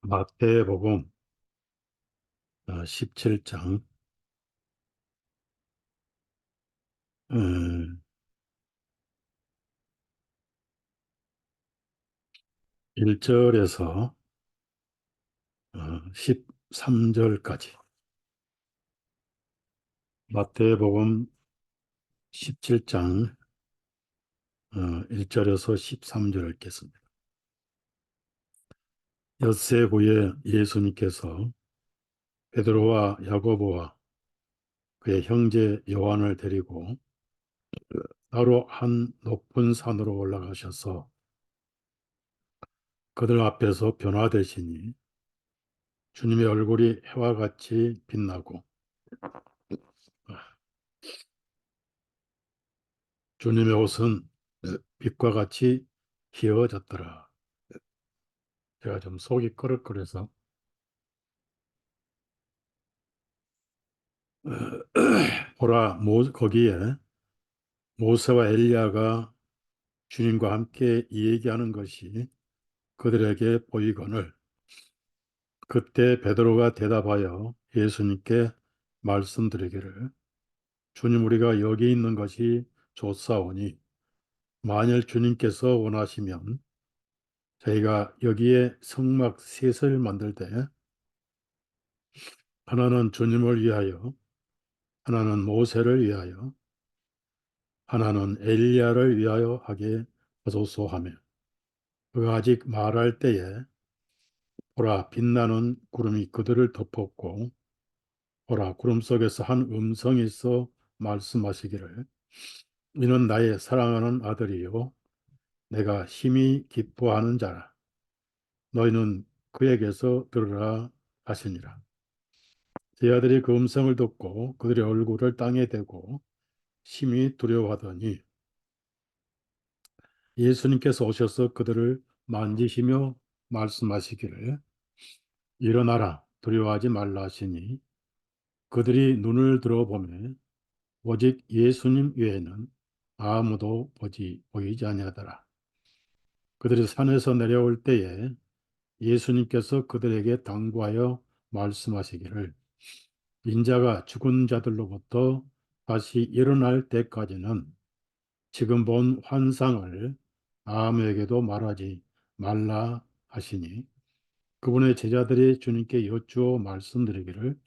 마태복음 17장 1절에서 13절까지. 마태복음 17장 1절에서 13절을 읽겠습니다. 엿새 후에 예수님께서 베드로와 야고보와 그의 형제 요한을 데리고 따로 한 높은 산으로 올라가셔서 그들 앞에서 변화되시니 주님의 얼굴이 해와 같이 빛나고 주님의 옷은 빛과 같이 휘어졌더라. 제가 좀 속이 끄덕거려서 보라, 거기에 모세와 엘리야가 주님과 함께 얘기하는 것이 그들에게 보이거늘 그때 베드로가 대답하여 예수님께 말씀드리기를 주님, 우리가 여기 있는 것이 좋사오니 만일 주님께서 원하시면 저희가 여기에 성막 셋을 만들 때 하나는 주님을 위하여, 하나는 모세를 위하여, 하나는 엘리야를 위하여 하게 하소서 하며 그가 아직 말할 때에 보라, 빛나는 구름이 그들을 덮었고 보라, 구름 속에서 한 음성이 있어 말씀하시기를 이는 나의 사랑하는 아들이요 내가 심히 기뻐하는 자라. 너희는 그에게서 들으라 하시니라. 제 아들이 그 음성을 듣고 그들의 얼굴을 땅에 대고 심히 두려워하더니 예수님께서 오셔서 그들을 만지시며 말씀하시기를 일어나라, 두려워하지 말라 하시니 그들이 눈을 들어보매 오직 예수님 외에는 아무도 보이지 아니하더라. 그들이 산에서 내려올 때에 예수님께서 그들에게 당부하여 말씀하시기를 인자가 죽은 자들로부터 다시 일어날 때까지는 지금 본 환상을 아무에게도 말하지 말라 하시니 그분의 제자들이 주님께 여쭈어 말씀드리기를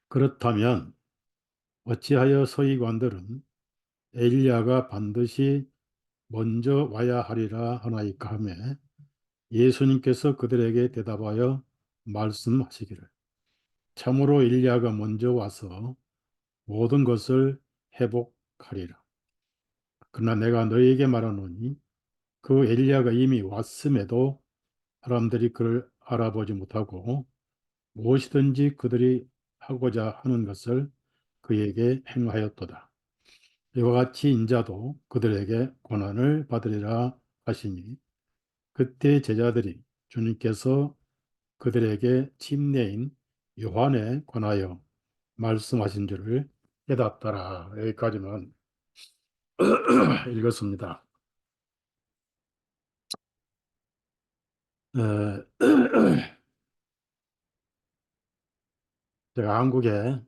그렇다면 어찌하여 서기관들은 엘리야가 반드시 먼저 와야 하리라 하나이까 하며 예수님께서 그들에게 대답하여 말씀하시기를 참으로 엘리야가 먼저 와서 모든 것을 회복하리라. 그러나 내가 너희에게 말하노니 그 엘리야가 이미 왔음에도 사람들이 그를 알아보지 못하고 무엇이든지 그들이 하고자 하는 것을 그에게 행하였도다. 이와 같이 인자도 그들에게 고난을 받으리라 하시니 그때 제자들이 주님께서 그들에게 침례인 요한에 관하여 말씀하신 줄을 깨닫더라. 여기까지는 읽었습니다. 제가 한국에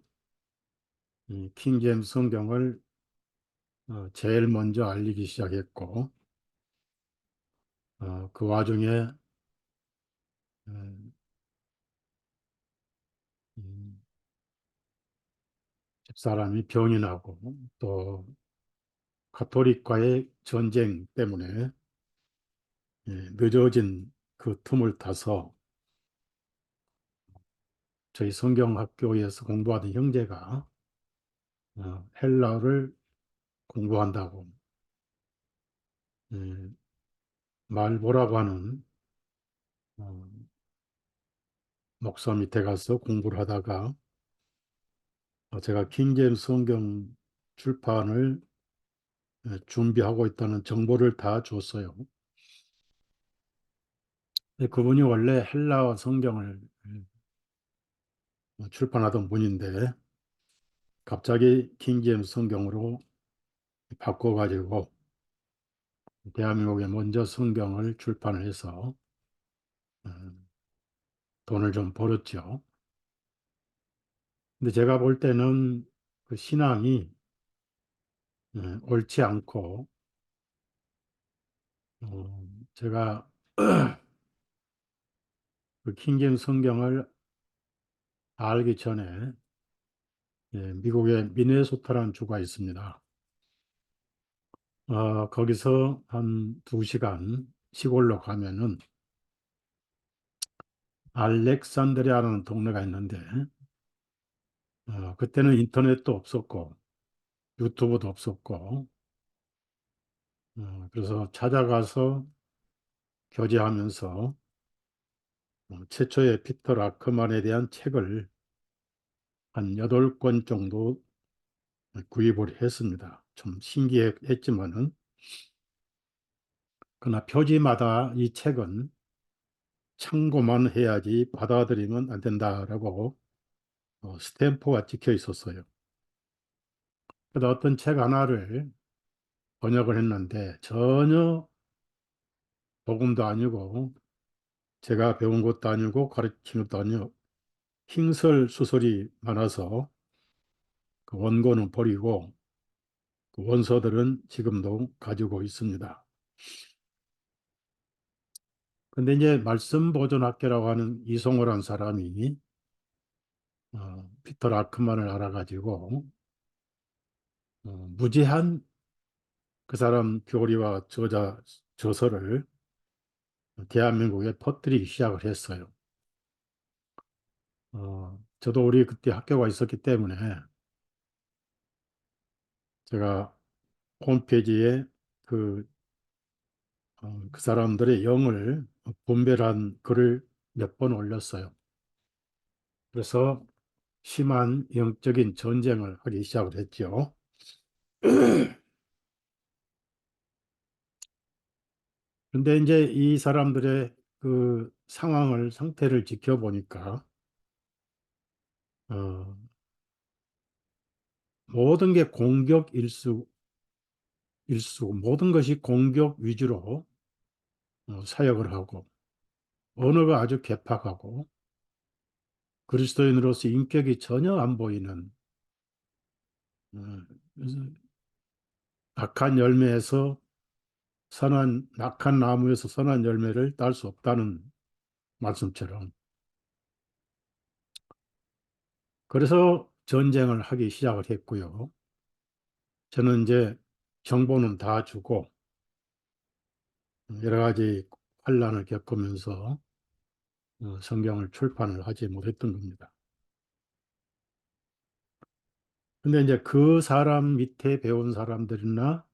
킹제임스 성경을 제일 먼저 알리기 시작했고 그 와중에 집사람이 병이 나고 또 가톨릭과의 전쟁 때문에 늦어진 그 틈을 타서 저희 성경학교에서 공부하던 형제가 헬라어를 공부한다고 말보라고 하는 어, 목사 밑에 가서 공부를 하다가 제가 킹제임스 성경 출판을 준비하고 있다는 정보를 다 줬어요. 그분이 원래 헬라어 성경을 출판하던 분인데 갑자기 킹제임스 성경으로 바꿔가지고 대한민국에 먼저 성경을 출판을 해서 돈을 좀 벌었죠. 근데 제가 볼 때는 그 신앙이 옳지 않고, 제가 그 킹제임스 성경을 알기 전에 미국의 미네소타라는 주가 있습니다. 거기서 한 2시간 시골로 가면은 알렉산드리아라는 동네가 있는데, 그때는 인터넷도 없었고 유튜브도 없었고, 그래서 찾아가서 교제하면서 최초의 피터 라크만에 대한 책을 한 8권 정도 구입을 했습니다. 좀 신기했지만은, 그러나 표지마다 이 책은 참고만 해야지 받아들이면 안 된다라고 스탬프가 찍혀 있었어요. 그래서 어떤 책 하나를 번역을 했는데 전혀 복음도 아니고 제가 배운 것도 아니고 가르치는 것도 아니고 흰설수설이 많아서 그 원고는 버리고 그 원서들은 지금도 가지고 있습니다. 근데 이제 말씀보존학교라고 하는 이송호란 사람이 피터 라크만을 알아가지고 무제한 그 사람 교리와 저서를 대한민국에 퍼뜨리기 시작을 했어요. 저도 우리 그때 학교가 있었기 때문에 제가 홈페이지에 그, 그 사람들의 영을 분별한 글을 몇 번 올렸어요. 그래서 심한 영적인 전쟁을 하기 시작을 했죠. 근데 이제 이 사람들의 그 상태를 지켜보니까, 어, 모든 게 공격 모든 것이 공격 위주로 사역을 하고, 언어가 아주 괴팍하고, 그리스도인으로서 인격이 전혀 안 보이는, 어, 그래서 악한 열매에서 악한 나무에서 선한 열매를 딸 수 없다는 말씀처럼. 그래서 전쟁을 하기 시작을 했고요. 저는 이제 정보는 다 주고 여러 가지 환란을 겪으면서 성경을 출판을 하지 못했던 겁니다. 근데 이제 그 사람 밑에 배운 사람들이나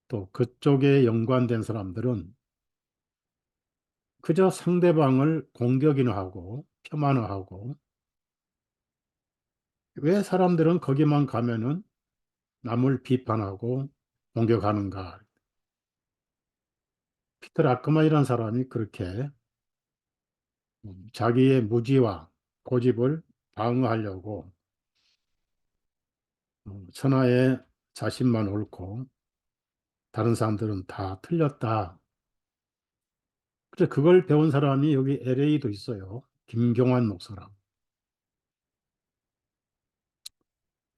또 그쪽에 연관된 사람들은 그저 상대방을 공격이나 하고 폄하나 하고, 왜 사람들은 거기만 가면은 남을 비판하고 공격하는가. 피터 라크만이라는 사람이 그렇게 자기의 무지와 고집을 방어하려고 천하의 자신만 옳고 다른 사람들은 다 틀렸다. 그래서 그걸 배운 사람이 여기 LA도 있어요. 김경환 목사랑.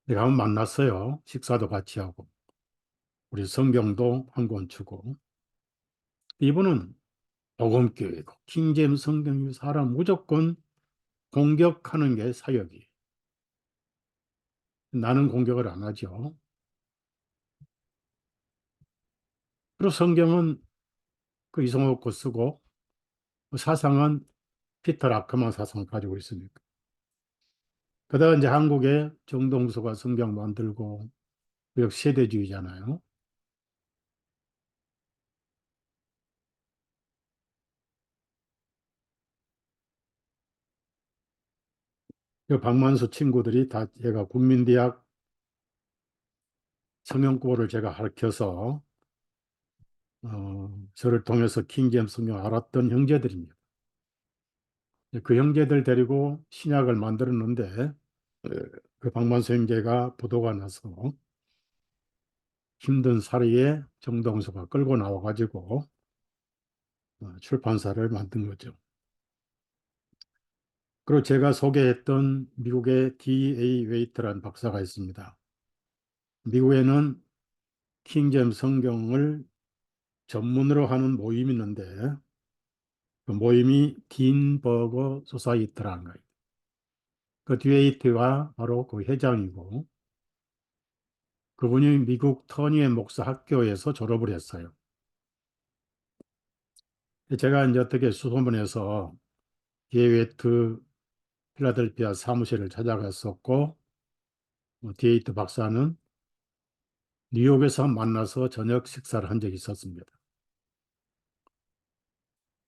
내가 한번 만났어요. 식사도 같이 하고. 우리 성경도 한 권 주고. 이분은 복음교회고 킹제임스 성경이 사람 무조건 공격하는 게 사역이. 나는 공격을 안 하죠. 그리고 성경은 그 이성호 거 쓰고 그 사상은 피터 라크만 사상을 가지고 있으니까. 그다가 이제 한국에 정동수가 성경 만들고 역시 세대주의잖아요. 그 박만수 친구들이 다 제가 국민대학 성경국어를 제가 가르쳐서 저를 통해서 킹제임스 성경을 알았던 형제들입니다. 그 형제들 데리고 신약을 만들었는데 그 박만수 형제가 부도가 나서 힘든 사리에 정동수가 끌고 나와가지고 출판사를 만든 거죠. 그리고 제가 소개했던 미국의 D.A. 웨이트라는 박사가 있습니다. 미국에는 킹제임스 성경을 전문으로 하는 모임이 있는데 그 모임이 딘버거 소사이트라는 거예요. 그 듀에이트가 바로 그 회장이고 그분이 미국 터니의 목사 학교에서 졸업을 했어요. 제가 이제 어떻게 수소문해서 듀에이트 필라델피아 사무실을 찾아갔었고 듀에이트 박사는 뉴욕에서 만나서 저녁 식사를 한 적이 있었습니다.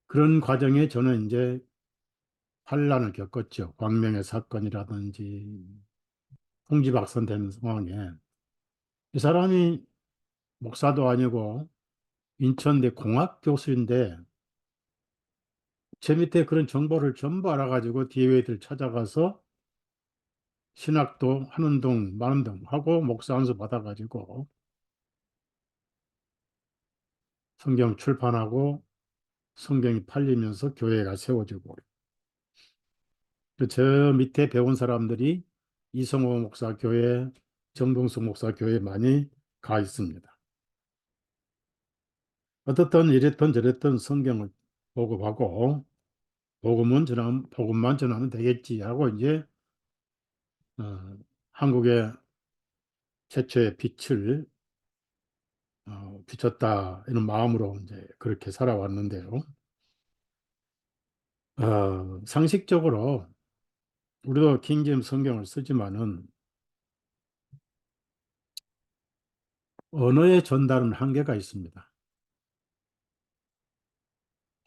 그런 과정에 저는 이제 환란을 겪었죠. 광명의 사건이라든지 통지박산되는 상황에 이 사람이 목사도 아니고 인천대 공학 교수인데 제 밑에 그런 정보를 전부 알아가지고 DOA들 찾아가서 신학도 하는 둥 마는 둥 하고 목사 안수 받아가지고 성경 출판하고 성경이 팔리면서 교회가 세워지고 저 밑에 배운 사람들이 이성호 목사 교회, 정동수 목사 교회 많이 가 있습니다. 어떻든 이랬던 저랬던 성경을 보급하고 복음만 전하면 되겠지 하고 이제 어, 한국의 최초의 빛을 비췄다 이런 마음으로 이제 그렇게 살아왔는데요. 상식적으로 우리도 킹제임스 성경을 쓰지만은 언어의 전달은 한계가 있습니다.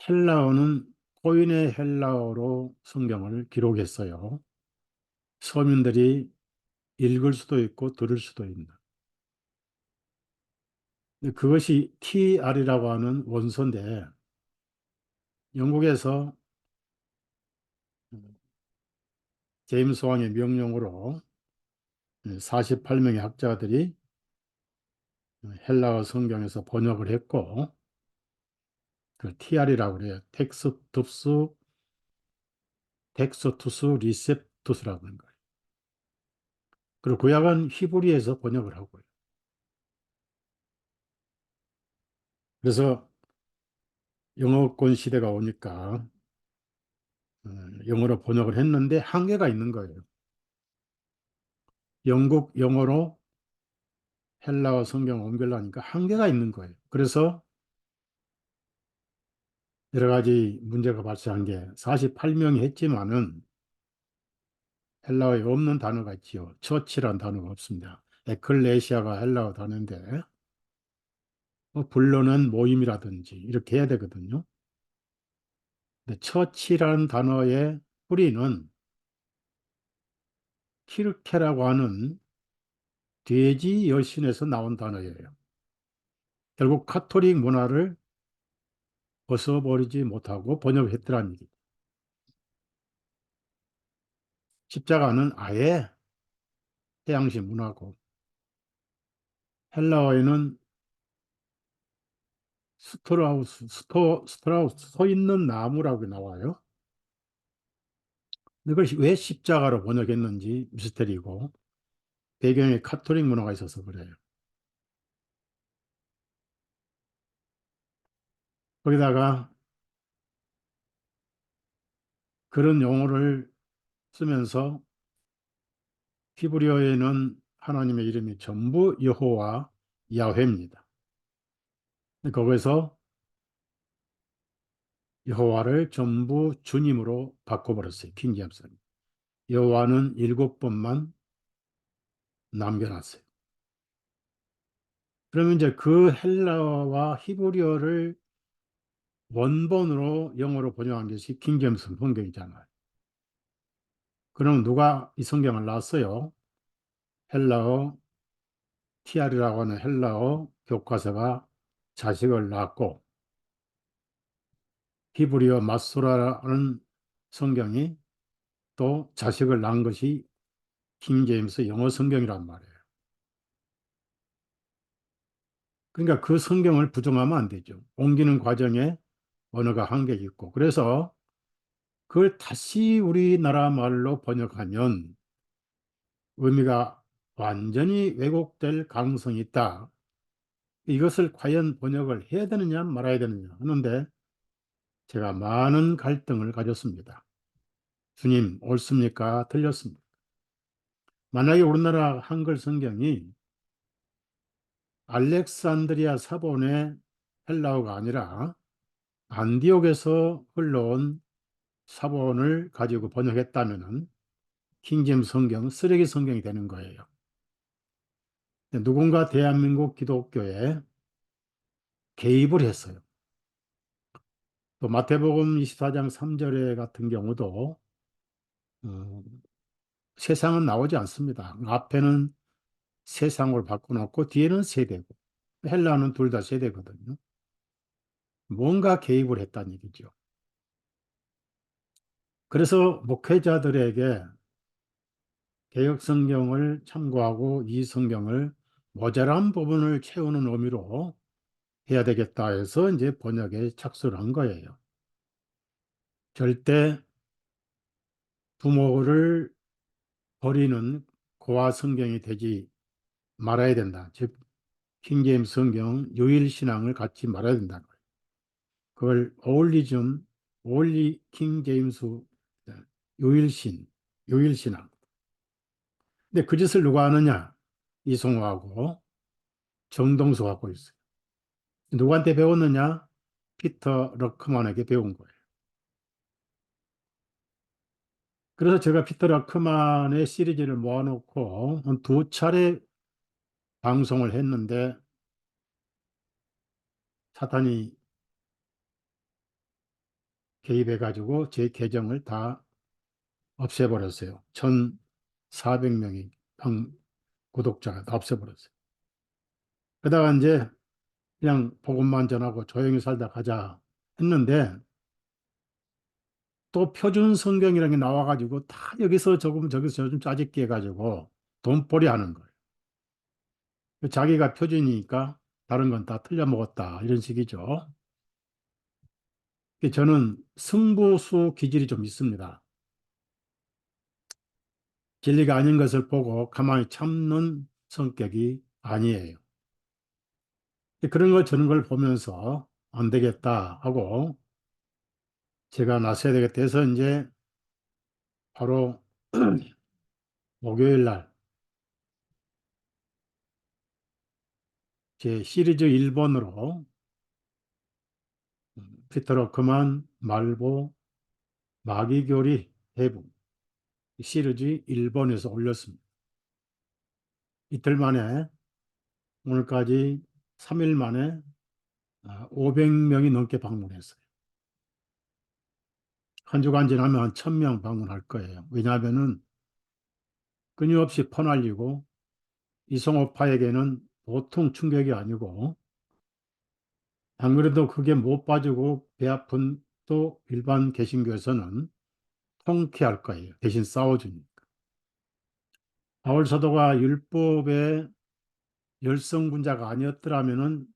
헬라어는 코인의 헬라어로 성경을 기록했어요. 서민들이 읽을 수도 있고 들을 수도 있는. 근데 그것이 TR이라고 하는 원서인데 영국에서 제임스 왕의 명령으로 48명의 학자들이 헬라어 성경에서 번역을 했고 그 TR이라고 그래요. 텍스투스 리셉투스라고 하는 거예요. 그리고 구약은 히브리에서 번역을 하고요. 그래서 영어권 시대가 오니까 영어로 번역을 했는데 한계가 있는 거예요. 영국 영어로 헬라어 성경을 옮기려니까 한계가 있는 거예요. 그래서 여러 가지 문제가 발생한 게 48명이 했지만은 헬라어에 없는 단어가 있지요. 처치란 단어가 없습니다. 에클레시아가 헬라어 단어인데 불러는 모임이라든지 이렇게 해야 되거든요. 근데 처치라는 단어의 뿌리는 키르케라고 하는 돼지 여신에서 나온 단어예요. 결국 카톨릭 문화를 벗어버리지 못하고 번역했더란 얘기. 십자가는 아예 태양시 문화고 헬라어에는 스트라우스 서 있는 나무라고 나와요. 이걸 왜 십자가로 번역했는지 미스터리고 배경에 카톨릭 문화가 있어서 그래요. 거기다가 그런 용어를 쓰면서 히브리어에는 하나님의 이름이 전부 여호와 야훼입니다. 거기서 여호와를 전부 주님으로 바꿔버렸어요. 킹제임스는. 여호와는 7번만 남겨놨어요. 그러면 이제 그 헬라어와 히브리어를 원본으로 영어로 번역한 것이 킹제임스 성경이잖아요. 그럼 누가 이 성경을 놨어요? 헬라어 TR이라고 하는 헬라어 교과서가 자식을 낳고 히브리어 마소라라는 성경이 또 자식을 낳은 것이 킹제임스 영어 성경이란 말이에요. 그러니까 그 성경을 부정하면 안 되죠. 옮기는 과정에 언어가 한계가 있고. 그래서 그걸 다시 우리나라 말로 번역하면 의미가 완전히 왜곡될 가능성이 있다. 이것을 과연 번역을 해야 되느냐 말아야 되느냐 하는데 제가 많은 갈등을 가졌습니다. 주님, 옳습니까? 틀렸습니까? 만약에 우리나라 한글 성경이 알렉산드리아 사본의 헬라어가 아니라 안디옥에서 흘러온 사본을 가지고 번역했다면 킹제임스 성경 쓰레기 성경이 되는 거예요. 누군가 대한민국 기독교에 개입을 했어요. 또 마태복음 24장 3절에 같은 경우도 어, 세상은 나오지 않습니다. 앞에는 세상으로 바꿔놓고 뒤에는 세대고 헬라는 둘 다 세대거든요. 뭔가 개입을 했다는 얘기죠. 그래서 목회자들에게 개역 성경을 참고하고 이 성경을 모자란 부분을 채우는 의미로 해야 되겠다 해서 이제 번역에 착수를 한 거예요. 절대 부모를 버리는 고아 성경이 되지 말아야 된다. 즉 킹제임스 성경 유일 신앙을 갖지 말아야 된다. 그걸 올리 킹제임스 유일신 유일신앙. 근데 그 짓을 누가 하느냐? 이송호하고 정동수가 하고 있어요. 누구한테 배웠느냐? 피터 러크만에게 배운 거예요. 그래서 제가 피터 러크만의 시리즈를 모아놓고 한 두 차례 방송을 했는데 사탄이 개입해가지고 제 계정을 다 없애버렸어요. 1,400명이 구독자가 다 없애버렸어요. 그러다가 이제 그냥 복음만 전하고 조용히 살다 가자 했는데 또 표준 성경이라는 게 나와가지고 다 여기서 조금 저기서 좀 짜집기 해가지고 돈벌이 하는 거예요. 자기가 표준이니까 다른 건 다 틀려먹었다 이런 식이죠. 저는 승부수 기질이 좀 있습니다. 진리가 아닌 것을 보고 가만히 참는 성격이 아니에요. 그런 걸 저런 걸 보면서 안 되겠다 하고 제가 나서야 되겠다 해서 이제 바로 목요일 날 제 시리즈 1번으로 피터 그만 말보 마귀교리 대부 시리즈 1번에서 올렸습니다. 이틀 만에 오늘까지 3일 만에 500명이 넘게 방문했어요. 한 주간 지나면 한 1,000명 방문할 거예요. 왜냐하면은 끊임없이 퍼날리고 이성호파에게는 보통 충격이 아니고 안 그래도 그게 못 빠지고 배 아픈 또 일반 개신교에서는 통쾌할 거예요. 대신 싸워주니까. 바울 사도가 율법의 열성분자가 아니었더라면은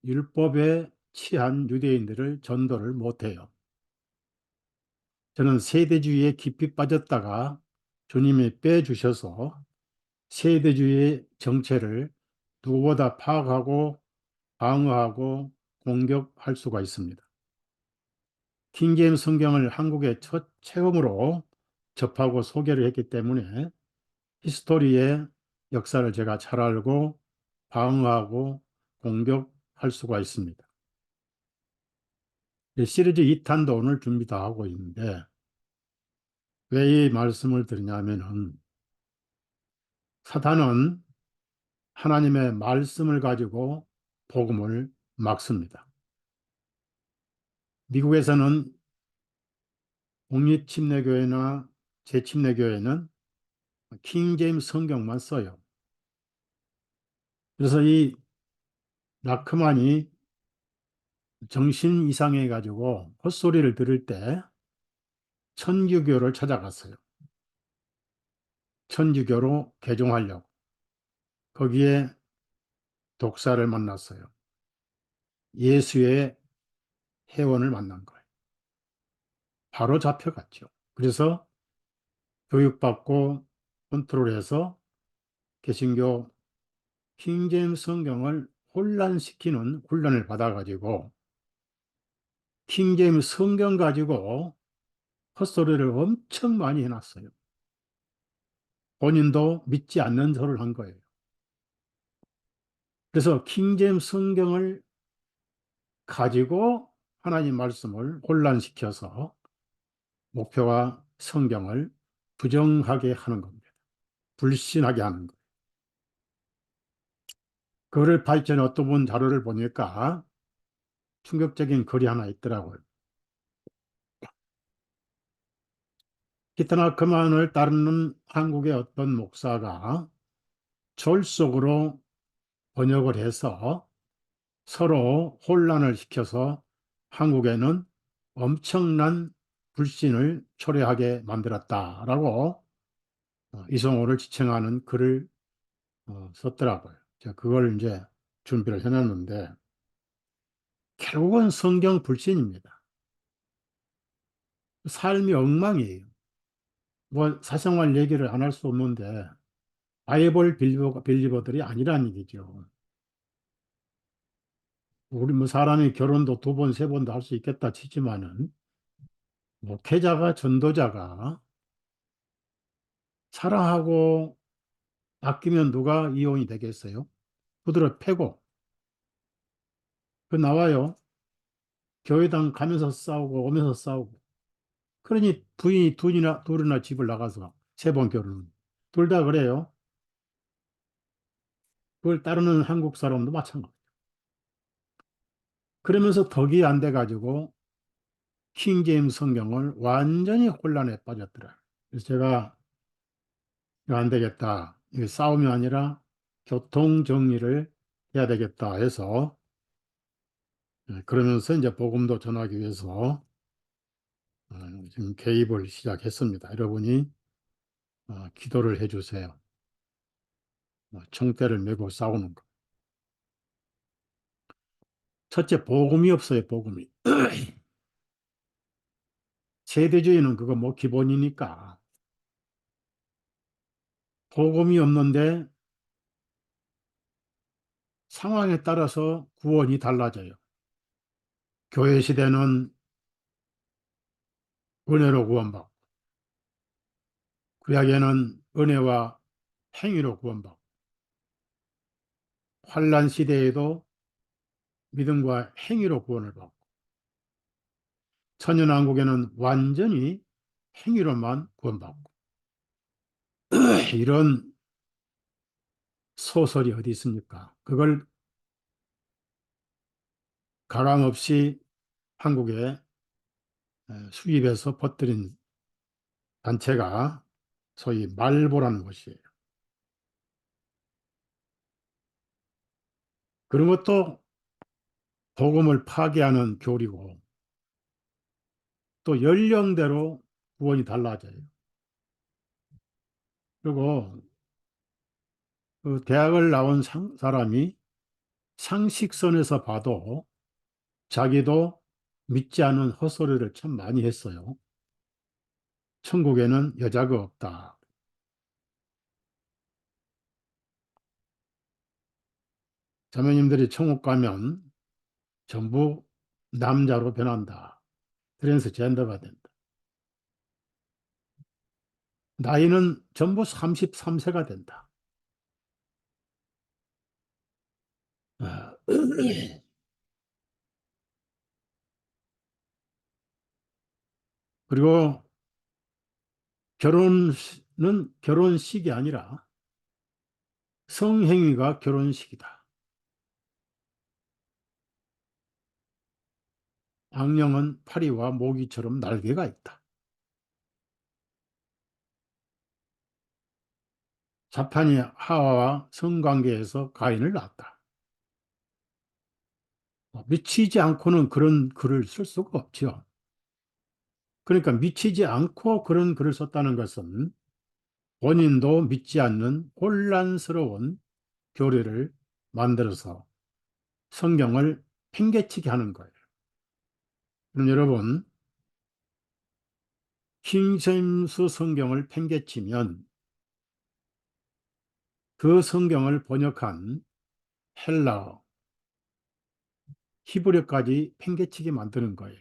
율법에 취한 유대인들을 전도를 못해요. 저는 세대주의에 깊이 빠졌다가 주님이 빼주셔서 세대주의의 정체를 누구보다 파악하고 방어하고 공격할 수가 있습니다. 킹제임스 성경을 한국의 첫 체험으로 접하고 소개를 했기 때문에 히스토리의 역사를 제가 잘 알고 방어하고 공격할 수가 있습니다. 시리즈 2탄도 오늘 준비 다 하고 있는데 왜 이 말씀을 드리냐면은 사탄은 하나님의 말씀을 가지고 복음을 막습니다. 미국에서는 공립침례교회나 재침례교회는 킹제임스 성경만 써요. 그래서 이 라크만이 정신 이상해 가지고 헛소리를 들을 때 천주교를 찾아갔어요. 천주교로 개종하려고. 거기에 독사를 만났어요. 예수의 회원을 만난 거예요. 바로 잡혀갔죠. 그래서 교육받고 컨트롤해서 개신교 킹제임스 성경을 혼란시키는 훈련을 받아가지고 킹제임스 성경 가지고 헛소리를 엄청 많이 해놨어요. 본인도 믿지 않는 소리를 한 거예요. 그래서 킹제임스 성경을 가지고 하나님 말씀을 혼란시켜서 목표와 성경을 부정하게 하는 겁니다. 불신하게 하는 거예요. 그거를 발전에 어떤 분 자료를 보니까 충격적인 글이 하나 있더라고요. 기타나 그만을 따르는 한국의 어떤 목사가 졸속으로 번역을 해서 서로 혼란을 시켜서 한국에는 엄청난 불신을 초래하게 만들었다라고 이성호를 지칭하는 글을 썼더라고요. 제가 그걸 이제 준비를 해놨는데 결국은 성경 불신입니다. 삶이 엉망이에요. 뭐 사생활 얘기를 안 할 수 없는데 바이블 빌리버들이 아니란 얘기죠. 우리 뭐 사람이 결혼도 두 번, 세 번도 할 수 있겠다 치지만은 목회자가 전도자가 사랑하고 아끼면 누가 이혼이 되겠어요? 부드러 패고 그 나와요. 교회당 가면서 싸우고 오면서 싸우고. 그러니 부인이 둘이나 집을 나가서 세 번 결혼. 둘 다 그래요. 그걸 따르는 한국 사람도 마찬가지. 그러면서 덕이 안 돼가지고 킹제임스 성경을 완전히 혼란에 빠졌더라. 그래서 제가 이거 안 되겠다. 이게 싸움이 아니라 교통 정리를 해야 되겠다 해서 그러면서 이제 복음도 전하기 위해서 지금 개입을 시작했습니다. 여러분이 기도를 해주세요. 총대를 메고 싸우는 거. 첫째, 복음이 없어요. 복음이. 세대주의는 그거 뭐 기본이니까. 복음이 없는데 상황에 따라서 구원이 달라져요. 교회 시대는 은혜로 구원받고, 구약에는 은혜와 행위로 구원받고, 환란 시대에도 믿음과 행위로 구원을 받고, 천연왕국에는 완전히 행위로만 구원받고. 이런 소설이 어디 있습니까? 그걸 가감 없이 한국에 수입해서 퍼뜨린 단체가 소위 말보라는 것이에요. 그런 것도 복음을 파괴하는 교리고 또 연령대로 구원이 달라져요. 그리고 그 대학을 나온 사람이 상식선에서 봐도 자기도 믿지 않은 헛소리를 참 많이 했어요. 천국에는 여자가 없다. 자매님들이 천국 가면 전부 남자로 변한다. 트랜스젠더가 된다. 나이는 전부 33세가 된다. 아, 그리고 결혼은 결혼식이 아니라 성행위가 결혼식이다. 악령은 파리와 모기처럼 날개가 있다. 사탄이 하와와 성관계에서 가인을 낳았다. 미치지 않고는 그런 글을 쓸 수가 없죠. 그러니까 미치지 않고 그런 글을 썼다는 것은 본인도 믿지 않는 혼란스러운 교리를 만들어서 성경을 팽개치게 하는 거예요. 그럼 여러분, 킹제임스 성경을 팽개치면 그 성경을 번역한 헬라어, 히브리어까지 팽개치게 만드는 거예요.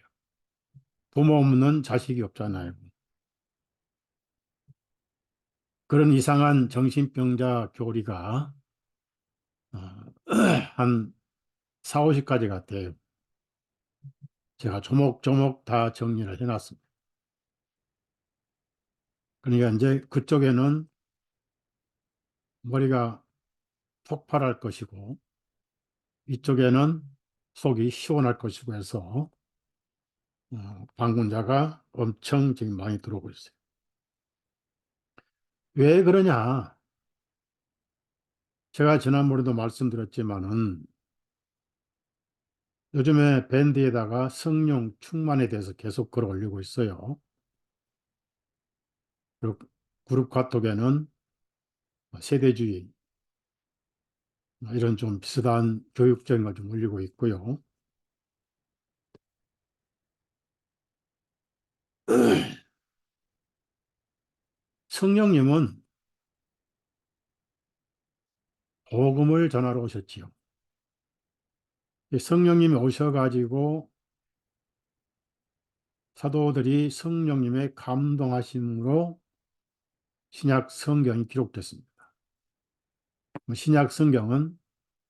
부모 없는 자식이 없잖아요. 그런 이상한 정신병자 교리가 어, 한 4, 50가지 같아요. 제가 조목조목 다 정리를 해놨습니다. 그러니까 이제 그쪽에는 머리가 폭발할 것이고 이쪽에는 속이 시원할 것이고 해서 방문자가 엄청 지금 많이 들어오고 있어요. 왜 그러냐? 제가 지난번에도 말씀드렸지만은 요즘에 밴드에다가 성령 충만에 대해서 계속 글 올리고 있어요. 그리고 그룹 카톡에는 세대주의 이런 좀 비슷한 교육적인 걸 좀 올리고 있고요. 성령님은 복음을 전하러 오셨지요. 성령님이 오셔가지고 사도들이 성령님의 감동하심으로 신약 성경이 기록됐습니다. 신약 성경은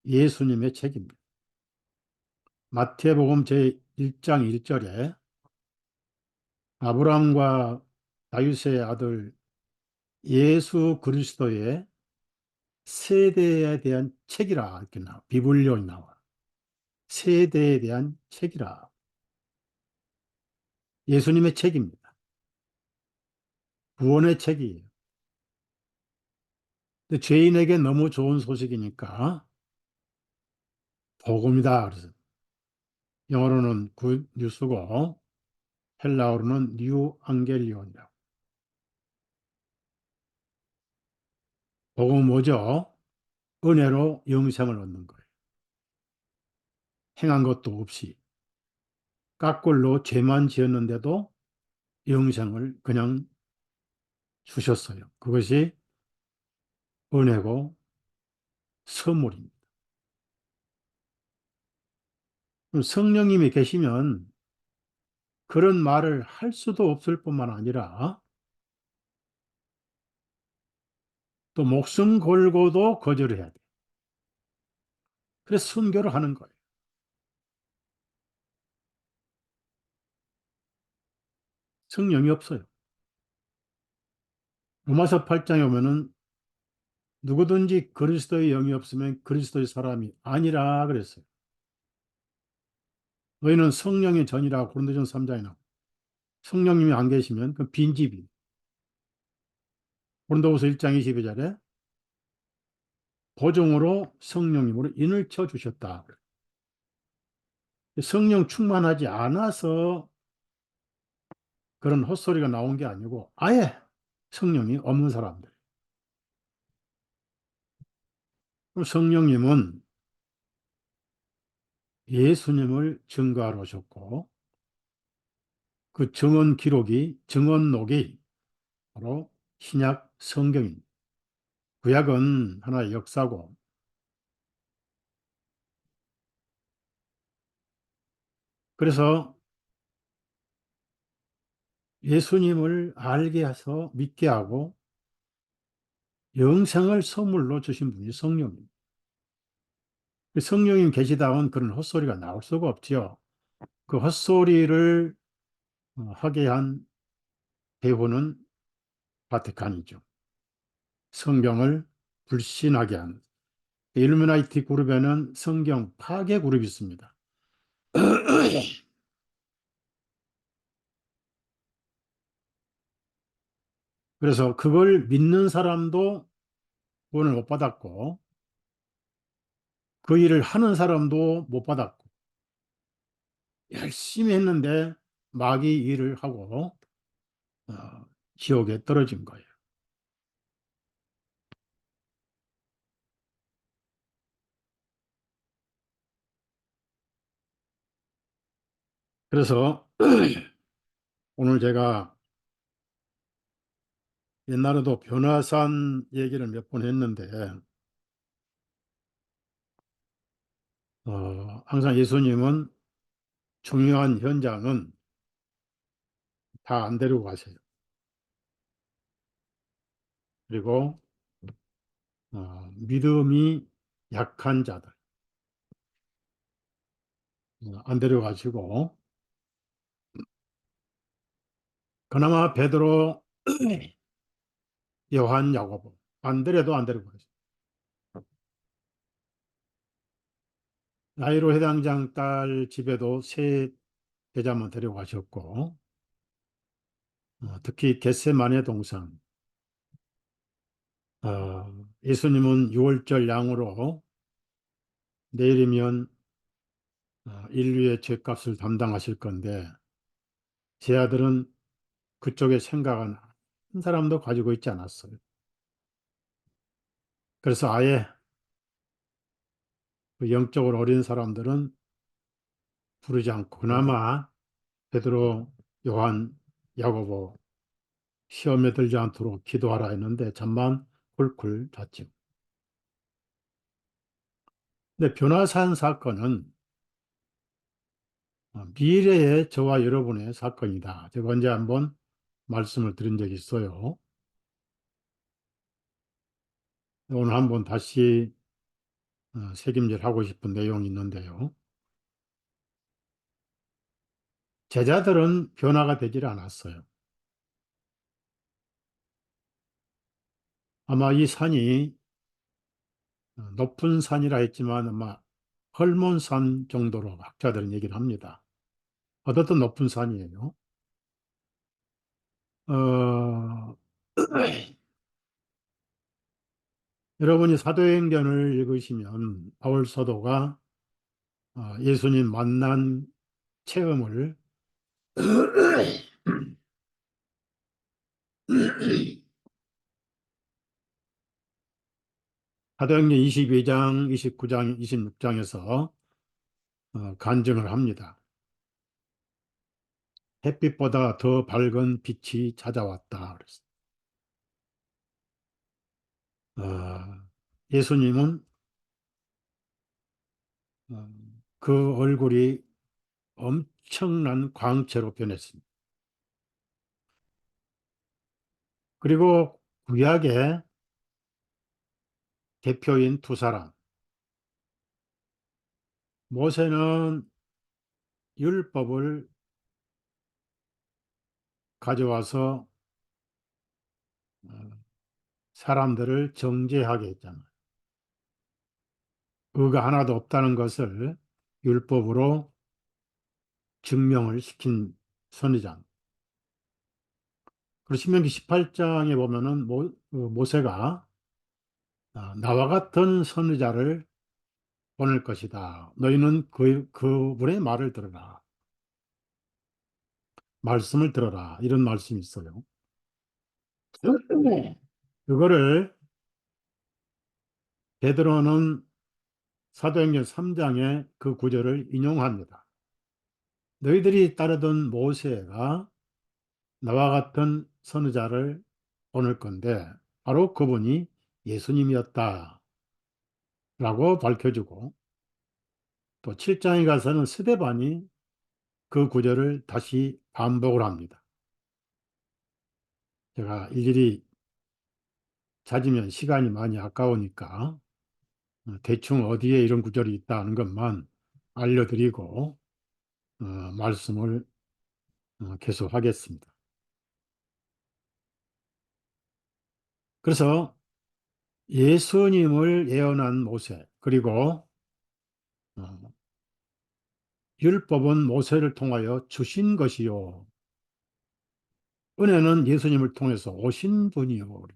예수님의 책입니다. 마태복음 제1장 1절에 아브라함과 다윗의 아들 예수 그리스도의 세대에 대한 책이라 이렇게 나와. 비블리오에 나와. 세대에 대한 책이라. 예수님의 책입니다. 구원의 책이에요. 근데 죄인에게 너무 좋은 소식이니까 복음이다. 그래서 영어로는 굿 뉴스고 헬라어로는 뉴 안겔리온이라고. 복음은 뭐죠? 은혜로 영생을 얻는 거예요. 행한 것도 없이 깎골로 죄만 지었는데도 영생을 그냥 주셨어요. 그것이 은혜고 선물입니다. 성령님이 계시면 그런 말을 할 수도 없을 뿐만 아니라 또 목숨 걸고도 거절해야 돼. 그래서 순교를 하는 거예요. 성령이 없어요. 로마서 8장에 오면은 누구든지 그리스도의 영이 없으면 그리스도의 사람이 아니라 그랬어요. 너희는 성령의 전이라고 고린도전 3장에 나와. 성령님이 안 계시면 그 빈집이. 고린도후서 1장 22절에 보정으로 성령님으로 인을 쳐 주셨다. 성령 충만하지 않아서 그런 헛소리가 나온 게 아니고 아예 성령이 없는 사람들. 성령님은 예수님을 증거하러 오셨고 그 증언 기록이 증언록이 바로 신약 성경입니다. 구약은 하나의 역사고 그래서 예수님을 알게 해서 믿게 하고 영생을 선물로 주신 분이 성령입니다. 성령님 계시다면 그런 헛소리가 나올 수가 없지요. 그 헛소리를 하게 한 대부는 바티칸이죠. 성경을 불신하게 한. 일루미나이티 그룹에는 성경 파괴 그룹이 있습니다. 그래서 그걸 믿는 사람도 구원을 못 받았고 그 일을 하는 사람도 못 받았고 열심히 했는데 마귀 일을 하고 어, 지옥에 떨어진 거예요. 그래서 오늘 제가 옛날에도 변화산 얘기를 몇 번 했는데, 항상 예수님은 중요한 현장은 다 안 데리고 가세요. 그리고 믿음이 약한 자들 안 데려가시고, 그나마 베드로, 요한, 야고보 안 데려도 안 데리고 가세요. 야이로 회당장 딸 집에도 세 제자만 데려가셨고, 특히 겟세마네 동산, 예수님은 유월절 양으로 내일이면 인류의 죄값을 담당하실 건데, 제 아들은 그쪽에 생각은 한 사람도 가지고 있지 않았어요. 그래서 아예 그 영적으로 어린 사람들은 부르지 않고, 그나마 베드로, 요한, 야고보 시험에 들지 않도록 기도하라 했는데 잠만 쿨쿨 잤죠. 근데 변화산 사건은 미래의 저와 여러분의 사건이다. 제가 언제 한번 말씀을 드린 적이 있어요. 오늘 한번 다시 새김질하고 싶은 내용이 있는데요. 제자들은 변화가 되질 않았어요. 아마 이 산이 높은 산이라 했지만 아마 헐몬산 정도로 학자들은 얘기를 합니다. 어떻든 높은 산이에요. 어, 여러분이 사도행전을 읽으시면 바울 사도가 예수님 만난 체험을 사도행전 22장, 29장, 26장에서 간증을 합니다. 햇빛보다 더 밝은 빛이 찾아왔다. 그랬어요. 예수님은 어, 그 얼굴이 엄청난 광채로 변했습니다. 그리고 구약의 대표인 두 사람, 모세는 율법을 가져와서 어, 사람들을 정죄하게 했잖아요. 의가 하나도 없다는 것을 율법으로 증명을 시킨 선지자. 그리고 신명기 18장에 보면은 모세가 나와 같은 선지자를 보낼 것이다. 너희는 그분의 말을 들어라. 말씀을 들어라. 이런 말씀이 있어요. 그거를 베드로는 사도행전 3장에 그 구절을 인용합니다. 너희들이 따르던 모세가 나와 같은 선지자를 보낼 건데 바로 그분이 예수님이었다라고 밝혀주고, 또 7장에 가서는 스데반이 그 구절을 다시 반복을 합니다. 제가 일일이 찾으면 시간이 많이 아까우니까 대충 어디에 이런 구절이 있다는 것만 알려드리고 말씀을 계속하겠습니다. 그래서 예수님을 예언한 모세, 그리고 어, 율법은 모세를 통하여 주신 것이요, 은혜는 예수님을 통해서 오신 분이요.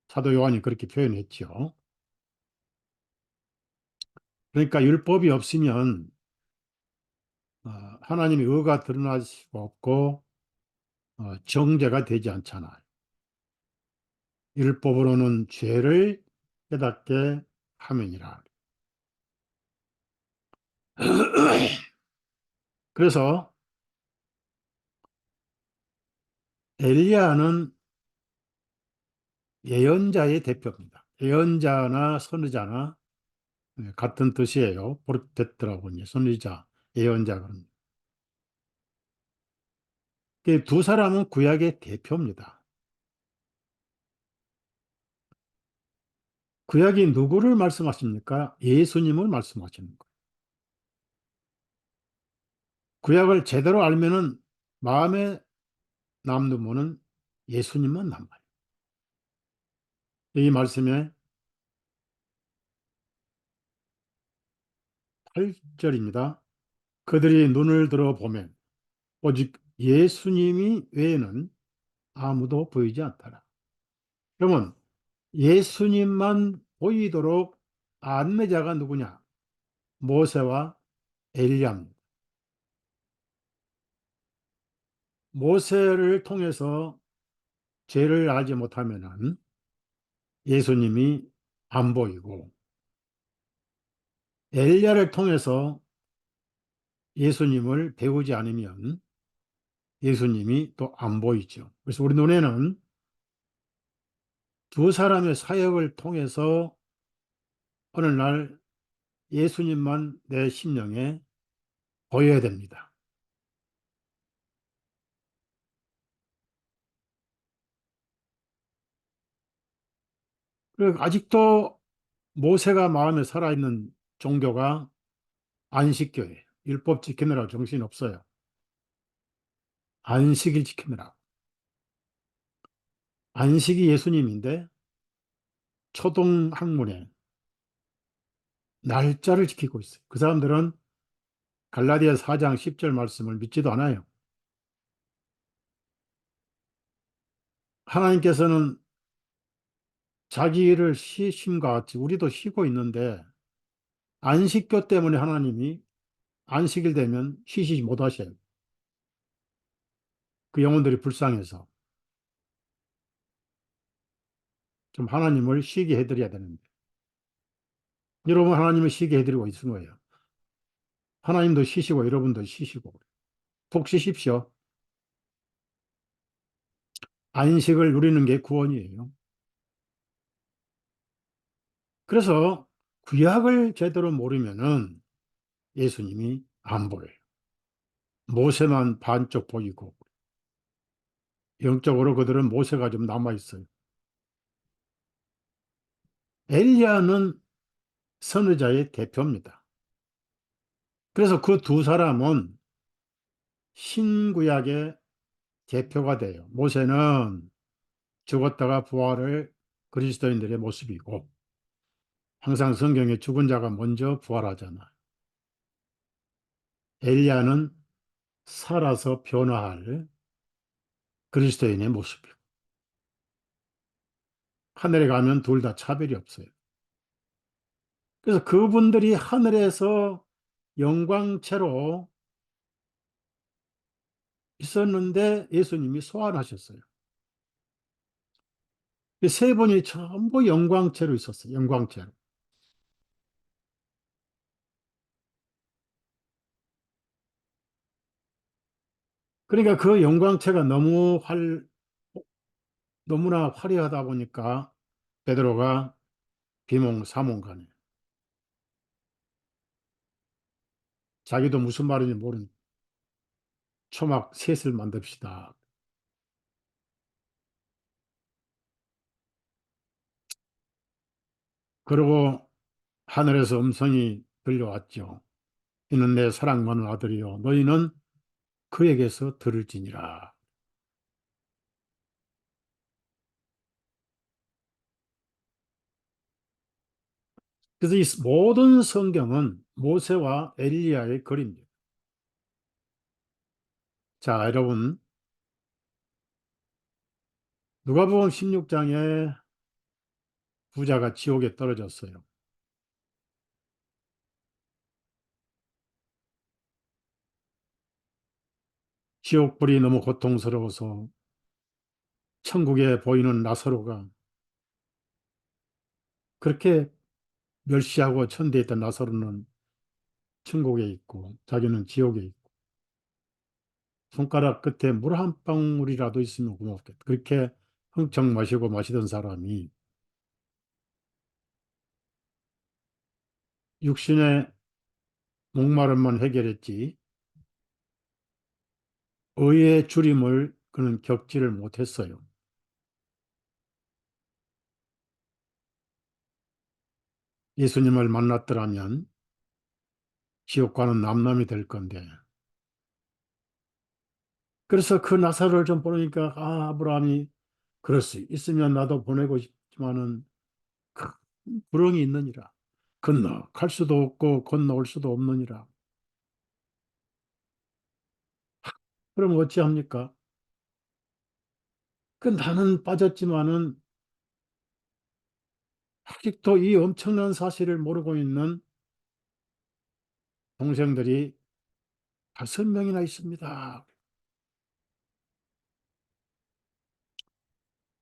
사도 요한이 그렇게 표현했죠. 그러니까 율법이 없으면 하나님의 의가 드러날 수가 없고 정죄가 되지 않잖아요. 율법으로는 죄를 깨닫게 함이니라. 그래서 엘리야는 예언자의 대표입니다. 예언자나 선지자나 같은 뜻이에요. 프로페트라고 이제 선지자, 예언자 그런. 그두 사람은 구약의 대표입니다. 구약이 누구를 말씀하십니까? 예수님을 말씀하시는 거예요. 구약을 제대로 알면은 마음에 남는 분은 예수님만 남아요. 이 말씀에 8절입니다. 그들이 눈을 들어 보면 오직 예수님이 외에는 아무도 보이지 않더라. 그러면 예수님만 보이도록 안내자가 누구냐? 모세와 엘리야입니다. 모세를 통해서 죄를 알지 못하면은 예수님이 안 보이고, 엘리야를 통해서 예수님을 배우지 않으면 예수님이 또 안 보이죠. 그래서 우리 눈에는 두 사람의 사역을 통해서 어느 날 예수님만 내 심령에 보여야 됩니다. 그리고 아직도 모세가 마음에 살아있는 종교가 안식교예요. 율법 지키느라 정신 없어요. 안식일 지키느라. 안식이 예수님인데 초동 학문에 날짜를 지키고 있어요. 그 사람들은 갈라디아 4장 10절 말씀을 믿지도 않아요. 하나님께서는 자기 일을 쉬심과 같이 우리도 쉬고 있는데 안식교 때문에 하나님이 안식일 되면 쉬시지 못하셔요. 그 영혼들이 불쌍해서 좀 하나님을 쉬게 해드려야 되는데 여러분 하나님을 쉬게 해드리고 있는 거예요. 하나님도 쉬시고 여러분도 쉬시고 푹 쉬십시오. 안식을 누리는 게 구원이에요. 그래서 구약을 제대로 모르면은 예수님이 안 보여요. 모세만 반쪽 보이고 영적으로 그들은 모세가 좀 남아 있어요. 엘리야는 선지자의 대표입니다. 그래서 그 두 사람은 신구약의 대표가 돼요. 모세는 죽었다가 부활을 그리스도인들의 모습이고 항상 성경에 죽은 자가 먼저 부활하잖아. 엘리야는 살아서 변화할 그리스도인의 모습이고 하늘에 가면 둘 다 차별이 없어요. 그래서 그분들이 하늘에서 영광체로 있었는데 예수님이 소환하셨어요. 세 분이 전부 영광체로 있었어요. 영광체로. 그러니까 그 영광체가 너무나 화려하다 보니까 베드로가 비몽사몽간에 자기도 무슨 말인지 모르는 초막 셋을 만듭시다. 그리고 하늘에서 음성이 들려왔죠. 이는 내 사랑하는 아들이요 너희는 그에게서 들을지니라. 그래서 이 모든 성경은 모세와 엘리야의 글입니다. 자, 여러분 누가복음 16장에 부자가 지옥에 떨어졌어요. 지옥불이 너무 고통스러워서 천국에 보이는 나사로가 그렇게 멸시하고 천대했던 나사로는 천국에 있고 자기는 지옥에 있고 손가락 끝에 물 한 방울이라도 있으면 고맙겠다. 그렇게 흥청 마시고 마시던 사람이 육신의 목마름만 해결했지 의의 주림을 그는 겪지를 못했어요. 예수님을 만났더라면 지옥과는 남남이 될 건데. 그래서 그 나사로를 좀 보니까 아브라함이 그럴 수 있으면 나도 보내고 싶지만은 큰 불응이 있느니라. 건너갈 수도 없고 건너올 수도 없느니라. 그럼 어찌합니까? 그 나는 빠졌지만은 아직도 이 엄청난 사실을 모르고 있는 동생들이 5명이나 있습니다.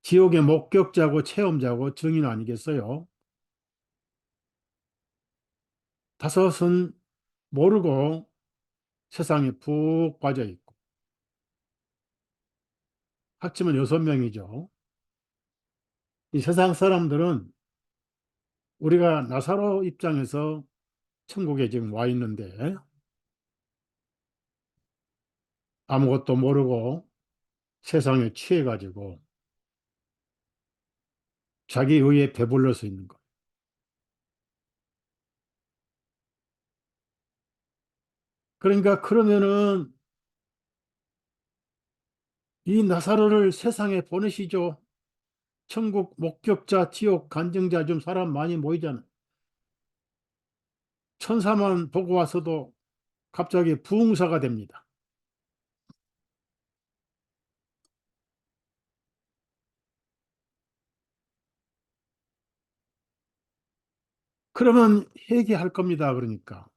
지옥의 목격자고 체험자고 증인 아니겠어요? 다섯은 모르고 세상에 푹 빠져 있고 합치면 6명이죠. 이 세상 사람들은 우리가 나사로 입장에서 천국에 지금 와 있는데 아무것도 모르고 세상에 취해가지고 자기 의에 배불러서 있는 것. 그러니까 그러면은 이 나사로를 세상에 보내시죠. 천국 목격자, 지옥 간증자 좀 사람 많이 모이잖아. 천사만 보고 와서도 갑자기 부흥사가 됩니다. 그러면 회개할 겁니다. 그러니까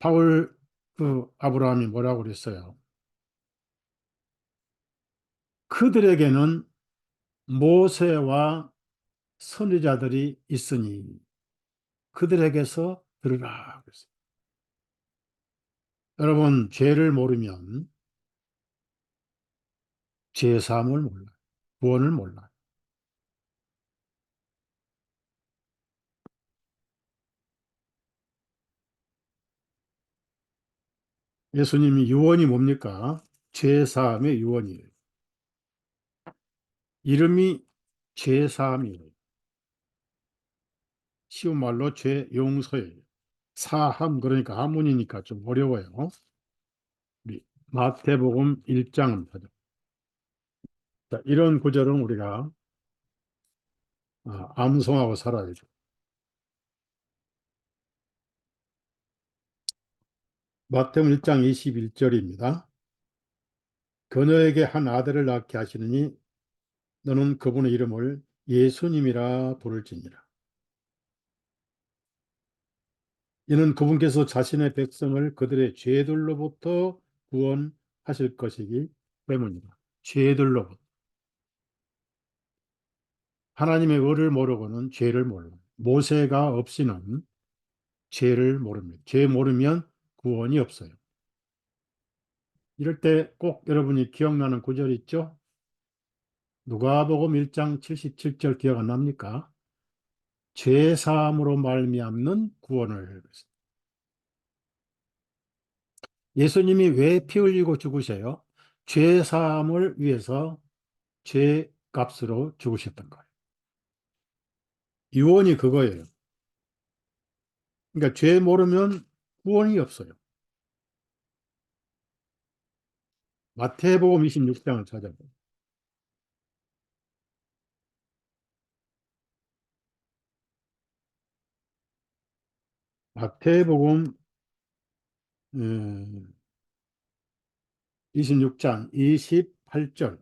바울 그 아브라함이 뭐라고 그랬어요? 그들에게는 모세와 선지자들이 있으니 그들에게서 들으라 그랬어요. 여러분 죄를 모르면 죄 사함을 몰라요. 구원을 몰라요. 예수님이 유언이 뭡니까? 죄 사함의 유언이에요. 이름이 죄 사함이에요. 쉬운 말로 죄 용서예요. 사함 그러니까 한문이니까 좀 어려워요. 우리 마태복음 1장을 보죠. 자, 이런 구절은 우리가 암송하고 살아야죠. 마태복음 1장 21절입니다. 그너에게 한 아들을 낳게 하시느니 너는 그분의 이름을 예수님이라 부를지니라. 이는 그분께서 자신의 백성을 그들의 죄들로부터 구원하실 것이기 때문이다. 죄들로부터. 하나님의 의를 모르고는 죄를 몰라요. 모세가 없이는 죄를 모릅니다. 죄 모르면 구원이 없어요. 이럴 때 꼭 여러분이 기억나는 구절 있죠? 누가복음 1장 77절 기억 안 납니까? 죄 사함으로 말미암는 구원을. 예수님이 왜 피 흘리고 죽으셔요? 죄 사함을 위해서 죄 값으로 죽으셨던 거예요. 유언이 그거예요. 그러니까 죄 모르면 구원이 없어요. 마태복음 26장을 찾아보세요. 마태복음 26장 28절.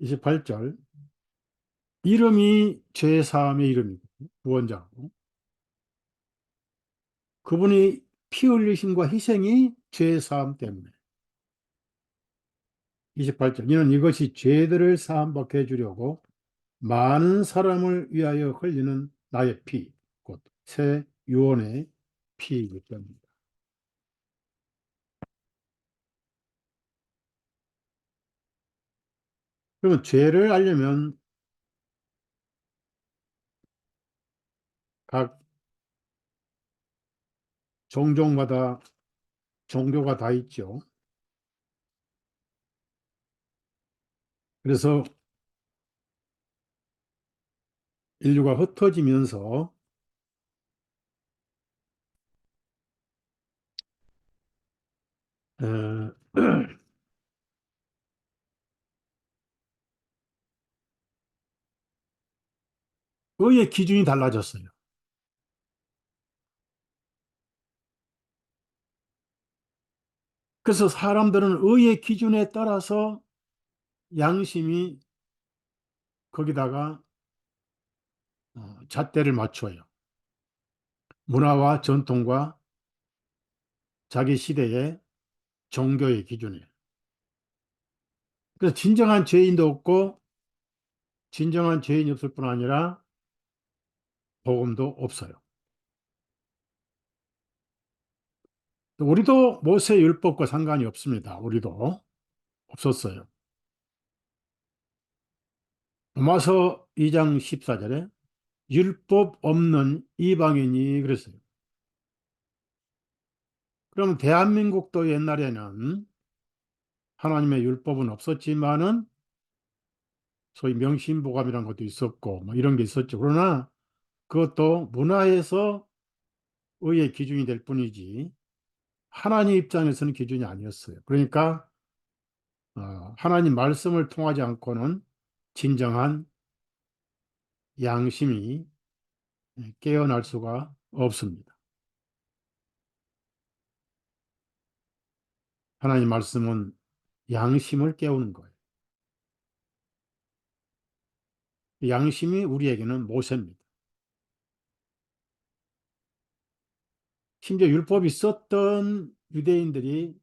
28절. 이름이 죄 사함의 이름이고 구원자고 그분이 피 흘리심과 희생이 죄 사함 때문에. 28절. 이는 이것이 죄들을 사함받게 해주려고 많은 사람을 위하여 흘리는 나의 피, 곧 새 유언의 피이기 때문입니다. 그러면 죄를 알려면 각 종족마다 종교가 다 있죠. 그래서 인류가 흩어지면서 에, 의의 기준이 달라졌어요. 그래서 사람들은 의의 기준에 따라서 양심이 거기다가 잣대를 맞춰요. 문화와 전통과 자기 시대의 종교의 기준에. 그래서 진정한 죄인도 없고 진정한 죄인이 없을 뿐 아니라 복음도 없어요. 우리도 모세 율법과 상관이 없습니다. 우리도 없었어요. 로마서 2장 14절에 율법 없는 이방인이 그랬어요. 그럼 대한민국도 옛날에는 하나님의 율법은 없었지만은 소위 명심보감이라는 것도 있었고 뭐 이런 게 있었죠. 그러나 그것도 문화에서 의의 기준이 될 뿐이지 하나님 입장에서는 기준이 아니었어요. 그러니까 하나님 말씀을 통하지 않고는 진정한 양심이 깨어날 수가 없습니다. 하나님 말씀은 양심을 깨우는 거예요. 양심이 우리에게는 모세입니다. 심지어 율법이 있었던 유대인들이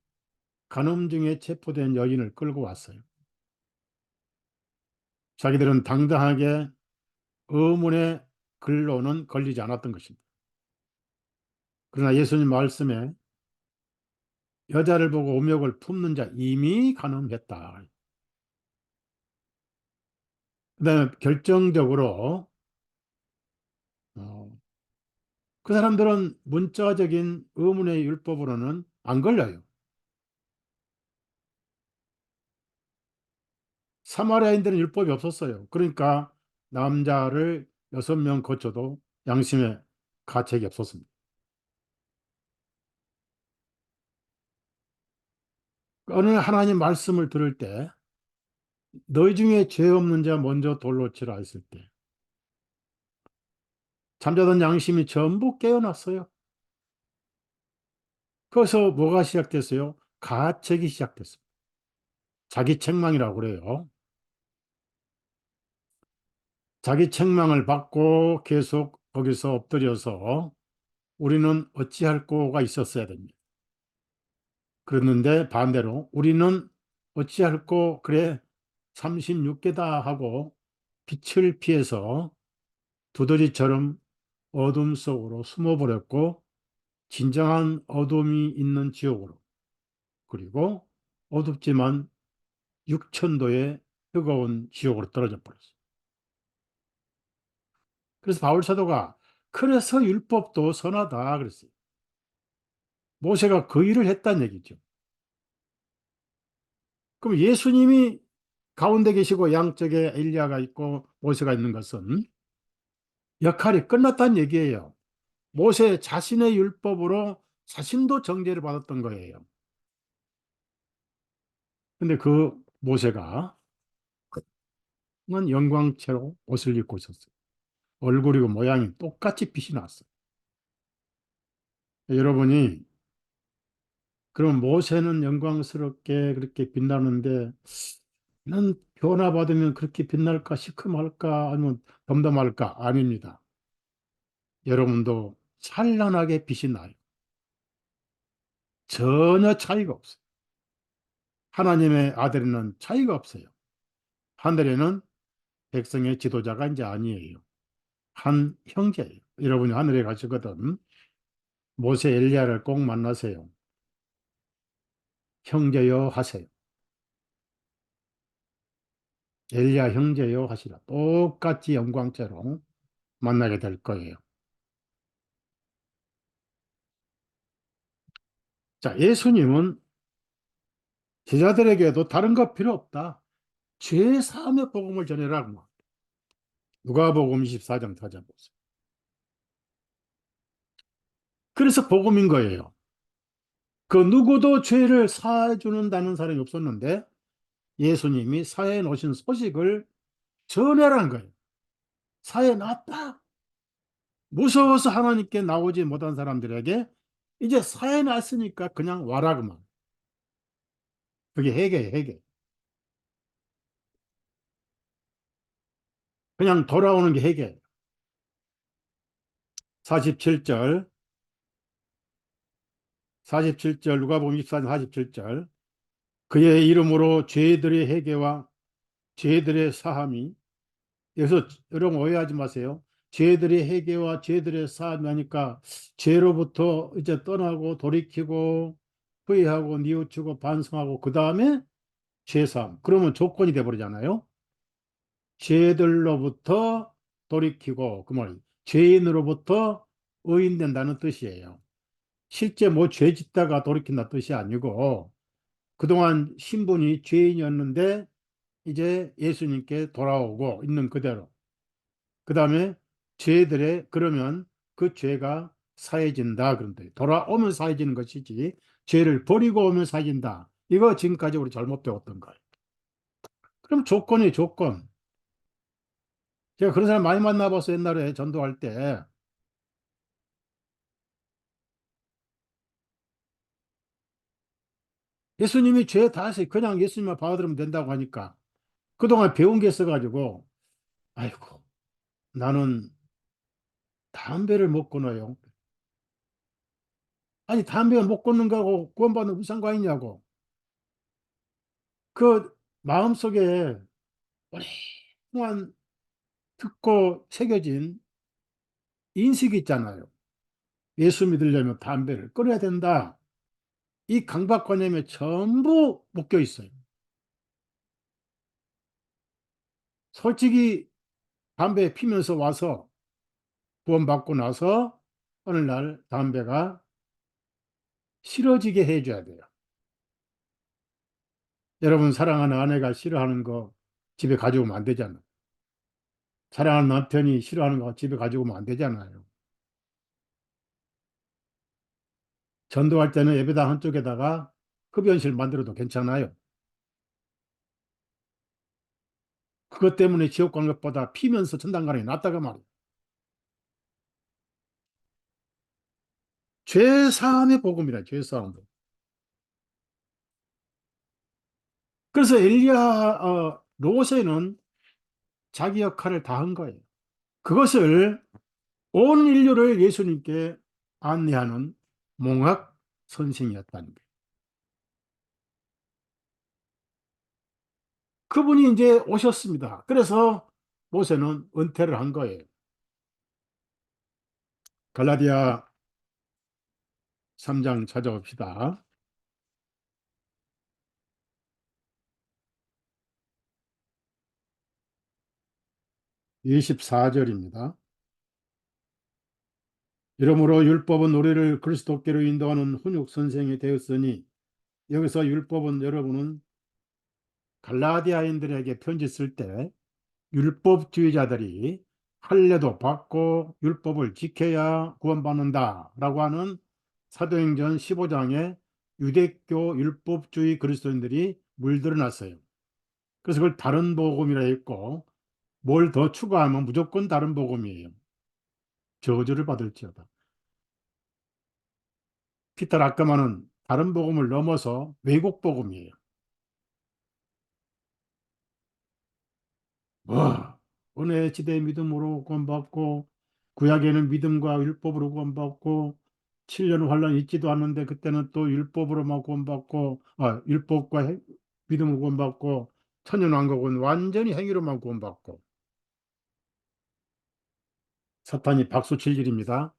간음중에 체포된 여인을 끌고 왔어요. 자기들은 당당하게 의문의 글로는 걸리지 않았던 것입니다. 그러나 예수님 말씀에 여자를 보고 음욕을 품는 자 이미 간음했다. 그다음에 결정적으로 어, 그 사람들은 문자적인 의문의 율법으로는 안 걸려요. 사마리아인들은 율법이 없었어요. 그러니까 남자를 6명 거쳐도 양심의 가책이 없었습니다. 어느 하나님 말씀을 들을 때 너희 중에 죄 없는 자 먼저 돌로 치라 했을 때 잠자던 양심이 전부 깨어났어요. 거기서 뭐가 시작됐어요? 가책이 시작됐어요. 자기 책망이라고 그래요. 자기 책망을 받고 계속 거기서 엎드려서 우리는 어찌할 거가 있었어야 됩니다. 그랬는데 반대로 우리는 어찌할 거 그래 36개다 하고 빛을 피해서 두더지처럼 어둠 속으로 숨어버렸고 진정한 어둠이 있는 지옥으로 그리고 어둡지만 육천도의 뜨거운 지옥으로 떨어져 버렸어요. 그래서 바울 사도가 그래서 율법도 선하다 그랬어요. 모세가 그 일을 했다는 얘기죠. 그럼 예수님이 가운데 계시고 양쪽에 엘리야가 있고 모세가 있는 것은 역할이 끝났다는 얘기예요. 모세 자신의 율법으로 자신도 정죄를 받았던 거예요. 근데 그 모세가 영광채로 옷을 입고 있었어요. 얼굴이고 모양이 똑같이 빛이 났어요. 여러분이 그럼 모세는 영광스럽게 그렇게 빛나는데 난 변화받으면 그렇게 빛날까 시큼할까 아니면 덤덤할까 아닙니다. 여러분도 찬란하게 빛이 나요. 전혀 차이가 없어요. 하나님의 아들에는 차이가 없어요. 하늘에는 백성의 지도자가 이제 아니에요. 한 형제예요. 여러분이 하늘에 가시거든 모세 엘리야를 꼭 만나세요. 형제여 하세요. 엘리야 형제요 하시라. 똑같이 영광째로 만나게 될 거예요. 자, 예수님은 제자들에게도 다른 거 필요 없다. 죄 사함의 복음을 전해라고. 누가복음 24장 찾아보세요. 그래서 복음인 거예요. 그 누구도 죄를 사해 주는다는 사람이 없었는데 예수님이 사해 놓으신 소식을 전해라는 거예요. 사해 놨다. 무서워서 하나님께 나오지 못한 사람들에게 이제 사해 놨으니까 그냥 와라 그만. 그게 회개예요, 회개. 그냥 돌아오는 게 회개. 47절, 47절, 누가복음 24장 47절. 그의 이름으로 죄들의 회개와 죄들의 사함이, 여기서 여러분 오해하지 마세요. 죄들의 회개와 죄들의 사함이 하니까 죄로부터 이제 떠나고 돌이키고 후회하고 뉘우치고 반성하고 그 다음에 죄사함. 그러면 조건이 돼버리잖아요. 죄들로부터 돌이키고 그 말 죄인으로부터 의인된다는 뜻이에요. 실제 뭐 죄 짓다가 돌이킨다 뜻이 아니고 그동안 신분이 죄인이었는데 이제 예수님께 돌아오고 있는 그대로. 그 다음에 죄들의 그러면 그 죄가 사해진다. 그런데 돌아오면 사해지는 것이지 죄를 버리고 오면 사해진다. 이거 지금까지 우리 잘못 배웠던 거예요. 그럼 조건이 조건. 제가 그런 사람 많이 만나봤어요. 옛날에 전도할 때. 예수님이 죄 다시 그냥 예수님만 받아들이면 된다고 하니까 그동안 배운 게 있어가지고 아이고 나는 담배를 못 끊어요. 아니 담배 못 끊는 거하고 구원받는 무슨 상관이냐고. 그 마음속에 오랫동안 듣고 새겨진 인식이 있잖아요. 예수 믿으려면 담배를 끊어야 된다. 이 강박관념에 전부 묶여 있어요. 솔직히 담배 피면서 와서 구원받고 나서 어느 날 담배가 싫어지게 해줘야 돼요. 여러분 사랑하는 아내가 싫어하는 거 집에 가져오면 안 되잖아요. 사랑하는 남편이 싫어하는 거 집에 가지고 오면 안 되잖아요. 전도할 때는 예배당 한쪽에다가 흡연실 만들어도 괜찮아요. 그것 때문에 지옥 간 것보다 피면서 천당 가는 게 낫다고 말이에요. 죄사함의 복음이라 죄사함. 그래서 로세는 자기 역할을 다 한 거예요. 그것을 온 인류를 예수님께 안내하는 몽학 선생이었다는 거예요. 그분이 이제 오셨습니다. 그래서 모세는 은퇴를 한 거예요. 갈라디아 3장 찾아봅시다. 24절입니다. 이러므로 율법은 우리를 그리스도께로 인도하는 훈육 선생이 되었으니 여기서 율법은 여러분은 갈라디아인들에게 편지 쓸 때 율법주의자들이 할례도 받고 율법을 지켜야 구원받는다라고 하는 사도행전 15장에 유대교 율법주의 그리스도인들이 물들어났어요. 그래서 그걸 다른 복음이라 했고 뭘 더 추가하면 무조건 다른 복음이에요. 저주를 받을지어다. 피터 라크만은 다른 복음을 넘어서 외국 복음이에요. 뭐 은혜 지대 믿음으로 구원받고 구약에는 믿음과 율법으로 구원받고 7년 환란 있지도 않는데 그때는 또 율법으로만 구원받고 율법과 믿음으로 구원받고 천년왕국은 완전히 행위로만 구원받고 사탄이 박수칠 일입니다.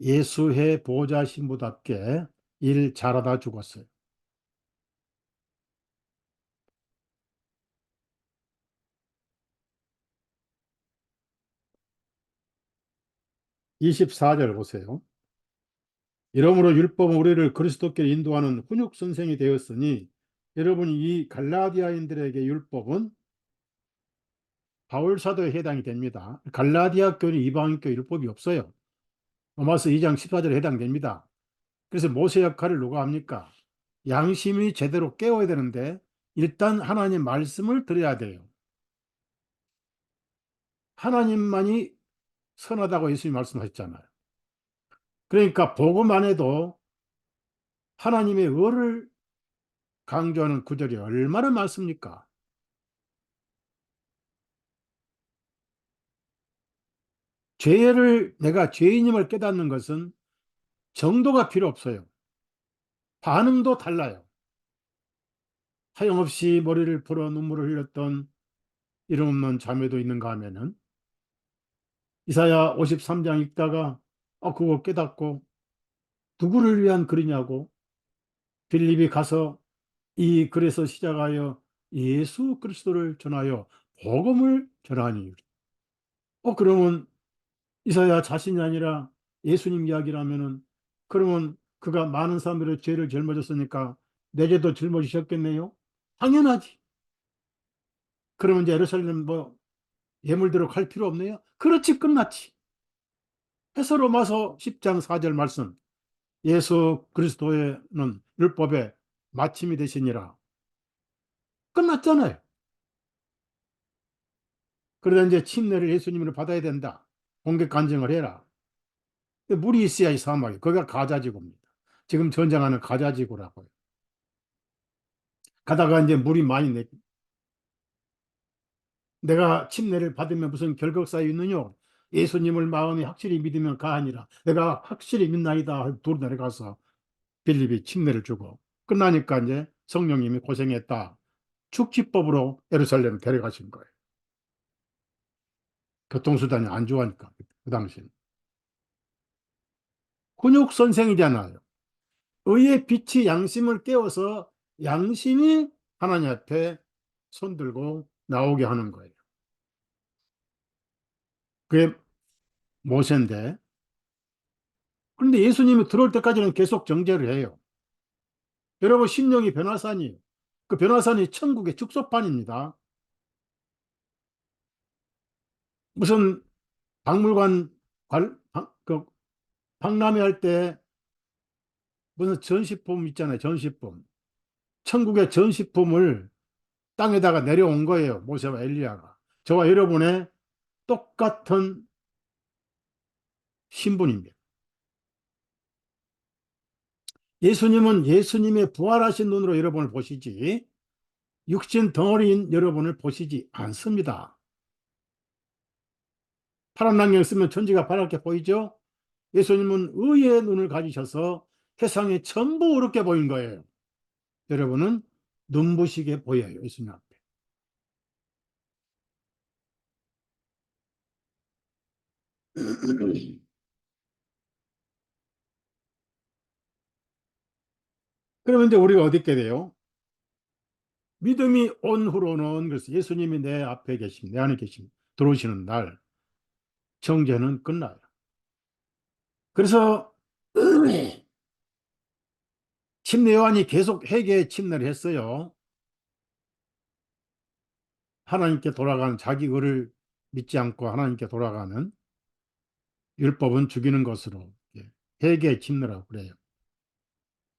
예수의 보호자 신부답게 일 잘하다 죽었어요. 24절 보세요. 이러므로 율법은 우리를 그리스도께 인도하는 훈육 선생이 되었으니 여러분 이 갈라디아인들에게 율법은 바울 사도에 해당이 됩니다. 갈라디아 교는 이방인교 율법이 없어요. 로마서 2장 14절에 해당됩니다. 그래서 모세 역할을 누가 합니까? 양심이 제대로 깨워야 되는데 일단 하나님 말씀을 들어야 돼요. 하나님만이 선하다고 예수님이 말씀하셨잖아요. 그러니까 복음 안에도 하나님의 의를 강조하는 구절이 얼마나 많습니까? 죄를 내가 죄인임을 깨닫는 것은 정도가 필요 없어요. 반응도 달라요. 하염없이 머리를 풀어 눈물을 흘렸던 이름 없는 자매도 있는가 하면은 이사야 53장 읽다가 그거 깨닫고 누구를 위한 글이냐고 빌립이 가서 이 글에서 시작하여 예수 그리스도를 전하여 복음을 전하니 그러면 이사야 자신이 아니라 예수님 이야기라면은 그러면 그가 많은 사람들의 죄를 짊어졌으니까 내 죄도 짊어지셨겠네요. 당연하지. 그러면 이제 예루살렘 뭐 예물대로 갈 필요 없네요. 그렇지, 끝났지. 헤서로마서 10장 4절 말씀. 예수 그리스도는 율법의 마침이 되시니라. 끝났잖아요. 그러다 이제 침례를 예수님으로 받아야 된다. 공개 간증을 해라. 물이 있어야 이 사막이. 거기가 가자지구입니다. 지금 전쟁하는 가자지구라고요. 가다가 이제 물이 많이 내가 침례를 받으면 무슨 결격사유 있느냐? 예수님을 마음에 확실히 믿으면 가하니라. 내가 확실히 믿나이다. 둘 내려가서 빌립이 침례를 주고 끝나니까 이제 성령님이 고생했다. 축지법으로 예루살렘을 데려가신 거예요. 교통수단이 안 좋아하니까 그 당시는. 훈육 선생이잖아요. 의의 빛이 양심을 깨워서 양심이 하나님 앞에 손들고 나오게 하는 거예요. 그게 모세인데 그런데 예수님이 들어올 때까지는 계속 정죄를 해요. 여러분 심령이 변화산이에요. 그 변화산이 천국의 축소판입니다. 무슨 박물관 그 박람회 할 때 무슨 전시품 있잖아요. 전시품. 천국의 전시품을 땅에다가 내려온 거예요. 모세와 엘리야가. 저와 여러분의 똑같은 신분입니다. 예수님은 예수님의 부활하신 눈으로 여러분을 보시지 육신 덩어리인 여러분을 보시지 않습니다. 파란 안경 쓰면 천지가 파랗게 보이죠? 예수님은 의의 눈을 가지셔서 세상에 전부 어렵게 보인 거예요. 여러분은 눈부시게 보여요. 예수님 앞에. 그러면 이제 우리가 어디 있게 돼요? 믿음이 온 후로는 그래서 예수님이 내 앞에 계심, 내 안에 계심, 들어오시는 날 정죄는 끝나요. 그래서 침례 요한이 계속 회개 침례를 했어요. 하나님께 돌아가는 자기 의를 믿지 않고 하나님께 돌아가는 율법은 죽이는 것으로 회개 침례라고 그래요.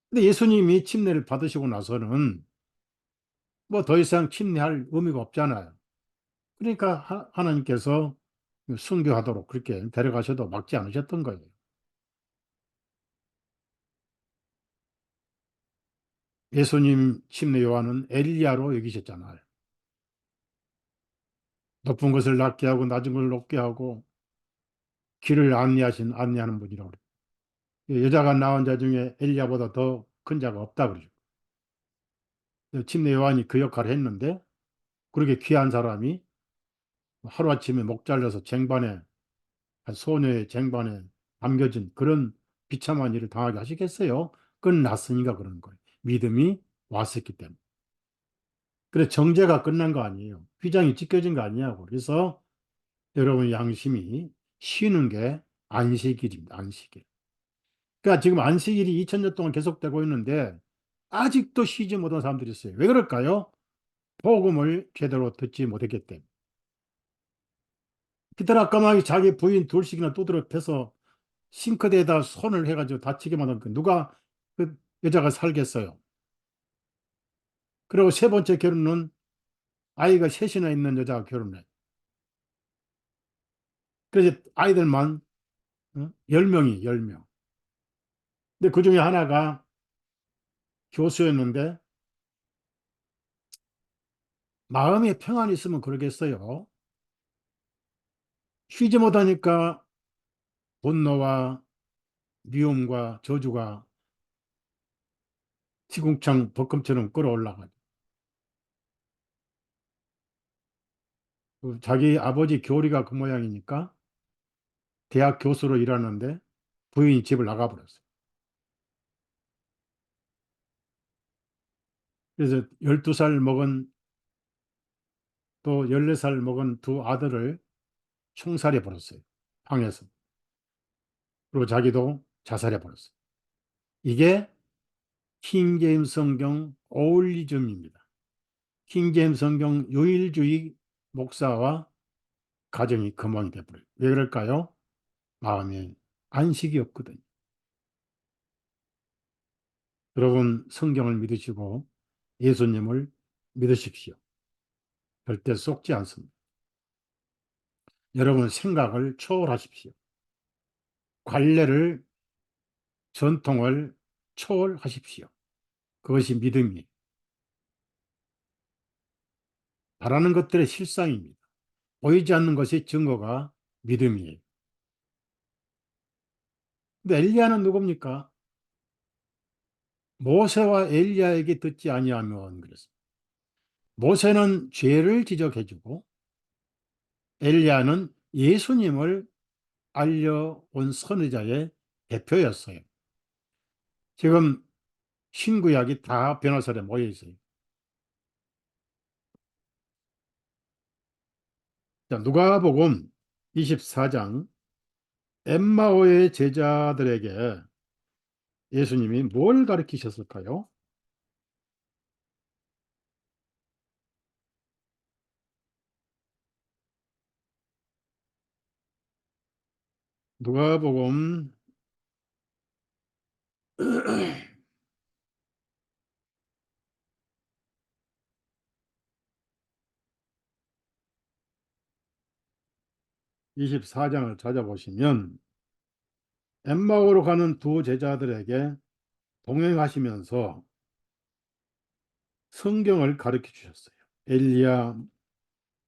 근데 예수님이 침례를 받으시고 나서는 뭐 더 이상 침례할 의미가 없잖아요. 그러니까 하나님께서 순교하도록 그렇게 데려가셔도 막지 않으셨던 거예요. 예수님 침례 요한은 엘리야로 여기셨잖아요. 높은 것을 낮게 하고 낮은 것을 높게 하고 길을 안내하는 분이라고 그래요. 여자가 낳은 자 중에 엘리야보다 더 큰 자가 없다 그러죠. 침례 요한이 그 역할을 했는데 그렇게 귀한 사람이 하루아침에 목 잘려서 쟁반에 소녀의 쟁반에 담겨진 그런 비참한 일을 당하게 하시겠어요? 끝났으니까 그런 거예요. 믿음이 왔었기 때문에. 그래 정죄가 끝난 거 아니에요. 휘장이 찢겨진 거 아니냐고. 그래서 여러분 양심이 쉬는 게 안식일입니다. 안식일. 그러니까 지금 안식일이 2000년 동안 계속되고 있는데 아직도 쉬지 못한 사람들이 있어요. 왜 그럴까요? 복음을 제대로 듣지 못했기 때문에. 기다라 까마귀 자기 부인 둘씩이나 두드려 패서 싱크대에다 손을 해가지고 다치게 만든 그 누가 그 여자가 살겠어요. 그리고 세 번째 결혼은 아이가 셋이나 있는 여자가 결혼해. 그래서 아이들만 10명이 10명. 근데 그 중에 하나가 교수였는데 마음에 평안이 있으면 그러겠어요. 쉬지 못하니까 분노와 미움과 저주가 시궁창 벅금처럼 끌어올라가지고 자기 아버지 교리가 그 모양이니까 대학 교수로 일하는데 부인이 집을 나가버렸어요. 그래서 12살 먹은 또 14살 먹은 두 아들을 총살해 버렸어요. 방에서. 그리고 자기도 자살해 버렸어요. 이게 킹제임스 성경 오울리즘입니다. 킹제임스 성경 유일주의 목사와 가정이 금왕이 돼버려요. 왜 그럴까요? 마음에 안식이 없거든요. 여러분 성경을 믿으시고 예수님을 믿으십시오. 절대 속지 않습니다. 여러분 생각을 초월하십시오. 관례를 전통을 초월하십시오. 그것이 믿음이에요. 바라는 것들의 실상입니다. 보이지 않는 것이 증거가 믿음이에요. 근데 엘리야는 누굽니까? 모세와 엘리야에게 듣지 아니하면 그랬습니다. 모세는 죄를 지적해주고 엘리야는 예수님을 알려온 선지자의 대표였어요. 지금 신구약이 다 변호사에 모여 있어요. 자, 누가복음 24장 엠마오의 제자들에게 예수님이 뭘 가르치셨을까요? 누가복음 24장을 찾아보시면 엠마오로 가는 두 제자들에게 동행하시면서 성경을 가르쳐 주셨어요. 엘리야,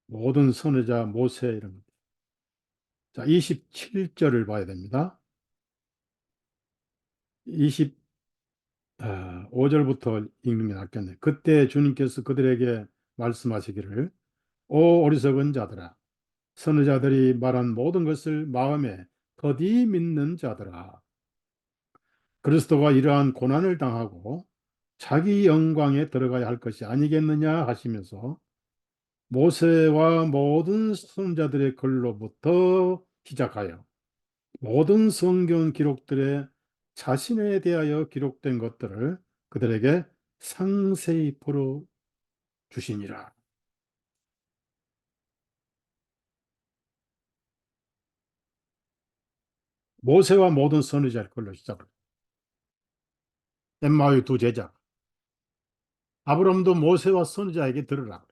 모든 선지자, 모세 이런 것. 자, 27절을 봐야 됩니다. 25절부터 읽는 게 낫겠네. 그때 주님께서 그들에게 말씀하시기를 오 어리석은 자들아 선지자들이 말한 모든 것을 마음에 더디 믿는 자들아 그리스도가 이러한 고난을 당하고 자기 영광에 들어가야 할 것이 아니겠느냐 하시면서 모세와 모든 선지자들의 글로부터 시작하여 모든 성경 기록들에 자신에 대하여 기록된 것들을 그들에게 상세히 풀어 주시니라. 모세와 모든 선지자의 글로 시작을. 엠마오의 두 제자. 아브라함도 모세와 선지자에게 들으라.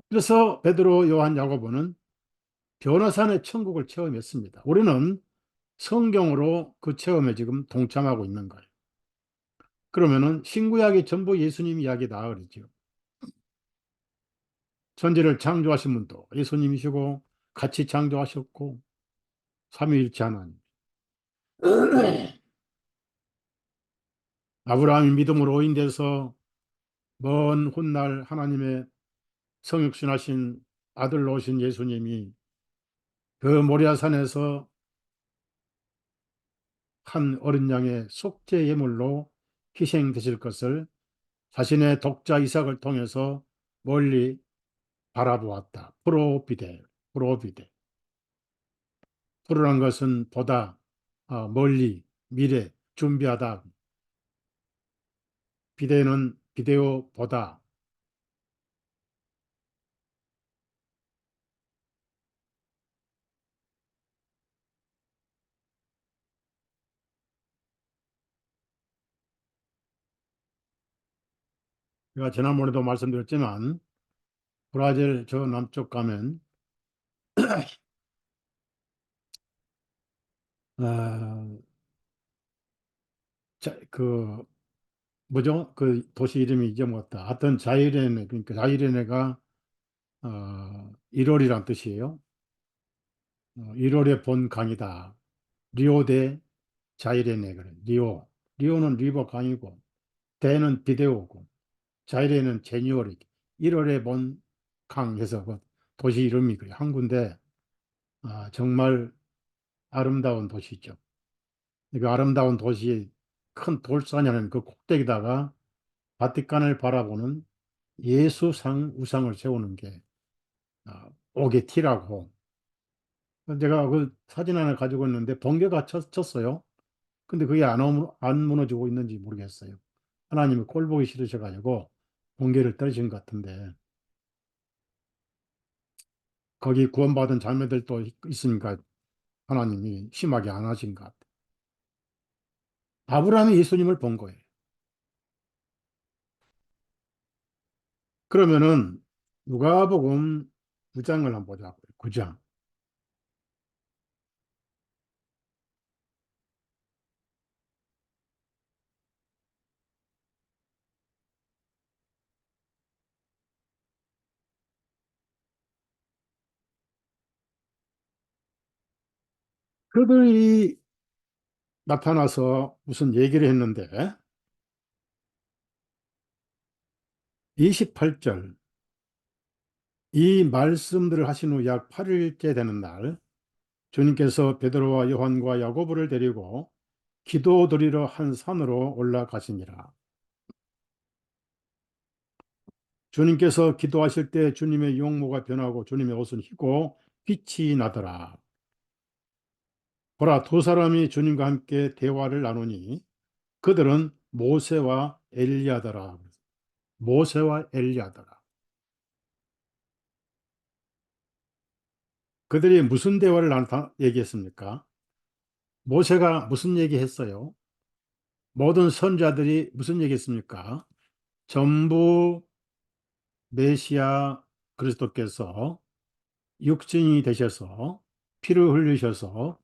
그래서 베드로, 요한, 야고보는 변호사의 천국을 체험했습니다. 우리는 성경으로 그 체험에 지금 동참하고 있는 거예요. 그러면은 신구약이 전부 예수님 이야기다 그러죠. 천지를 창조하신 분도 예수님이시고 같이 창조하셨고 삼위일체 하나님. 아브라함이 믿음으로 오인돼서 먼 훗날 하나님의 성육신하신 아들로 오신 예수님이 그 모리아산에서 한 어린 양의 속죄 예물로 희생되실 것을 자신의 독자 이삭을 통해서 멀리 바라보았다. 프로비데. 프로란 것은 보다, 멀리, 미래, 준비하다. 비데는 비데오 보다. 제가 지난번에도 말씀드렸지만 브라질 저 남쪽 가면 어, 그 뭐죠? 그 도시 이름이 잊어먹었다. 하여튼 자이레네, 그러니까 자이레네가 1월이란 뜻이에요. 1월의 본 강이다. 리오데 자이레네 그래. 리오는 리버 강이고 대는 비데오고 자이레는 제니얼이 1월의 본 강에서 그 도시 이름이 그래. 한 군데 정말 아름다운 도시죠. 그 아름다운 도시 큰 돌산이라는 그 꼭대기다가 바티칸을 바라보는 예수상 우상을 세우는 게 오게티라고. 제가 그 사진 하나 가지고 있는데 번개가 쳤어요. 근데 그게 안 무너지고 있는지 모르겠어요. 하나님이 꼴 보기 싫으셔가지고 번개를 떨으신 것 같은데 거기 구원받은 자매들도 있으니까 하나님이 심하게 안 하신 것 같아요. 아브라함이 예수님을 본 거예요. 그러면은 누가복음 9장을 한번 보자고요. 9장. 그들이 나타나서 무슨 얘기를 했는데 28절 이 말씀들을 하신 후 약 8일째 되는 날 주님께서 베드로와 요한과 야고보를 데리고 기도드리러 한 산으로 올라가시니라. 주님께서 기도하실 때 주님의 용모가 변하고 주님의 옷은 희고 빛이 나더라. 보라, 두 사람이 주님과 함께 대화를 나누니 그들은 모세와 엘리야더라. 모세와 엘리야더라. 그들이 무슨 대화를 얘기했습니까? 모세가 무슨 얘기했어요? 모든 선자들이 무슨 얘기했습니까? 전부 메시아 그리스도께서 육신이 되셔서 피를 흘리셔서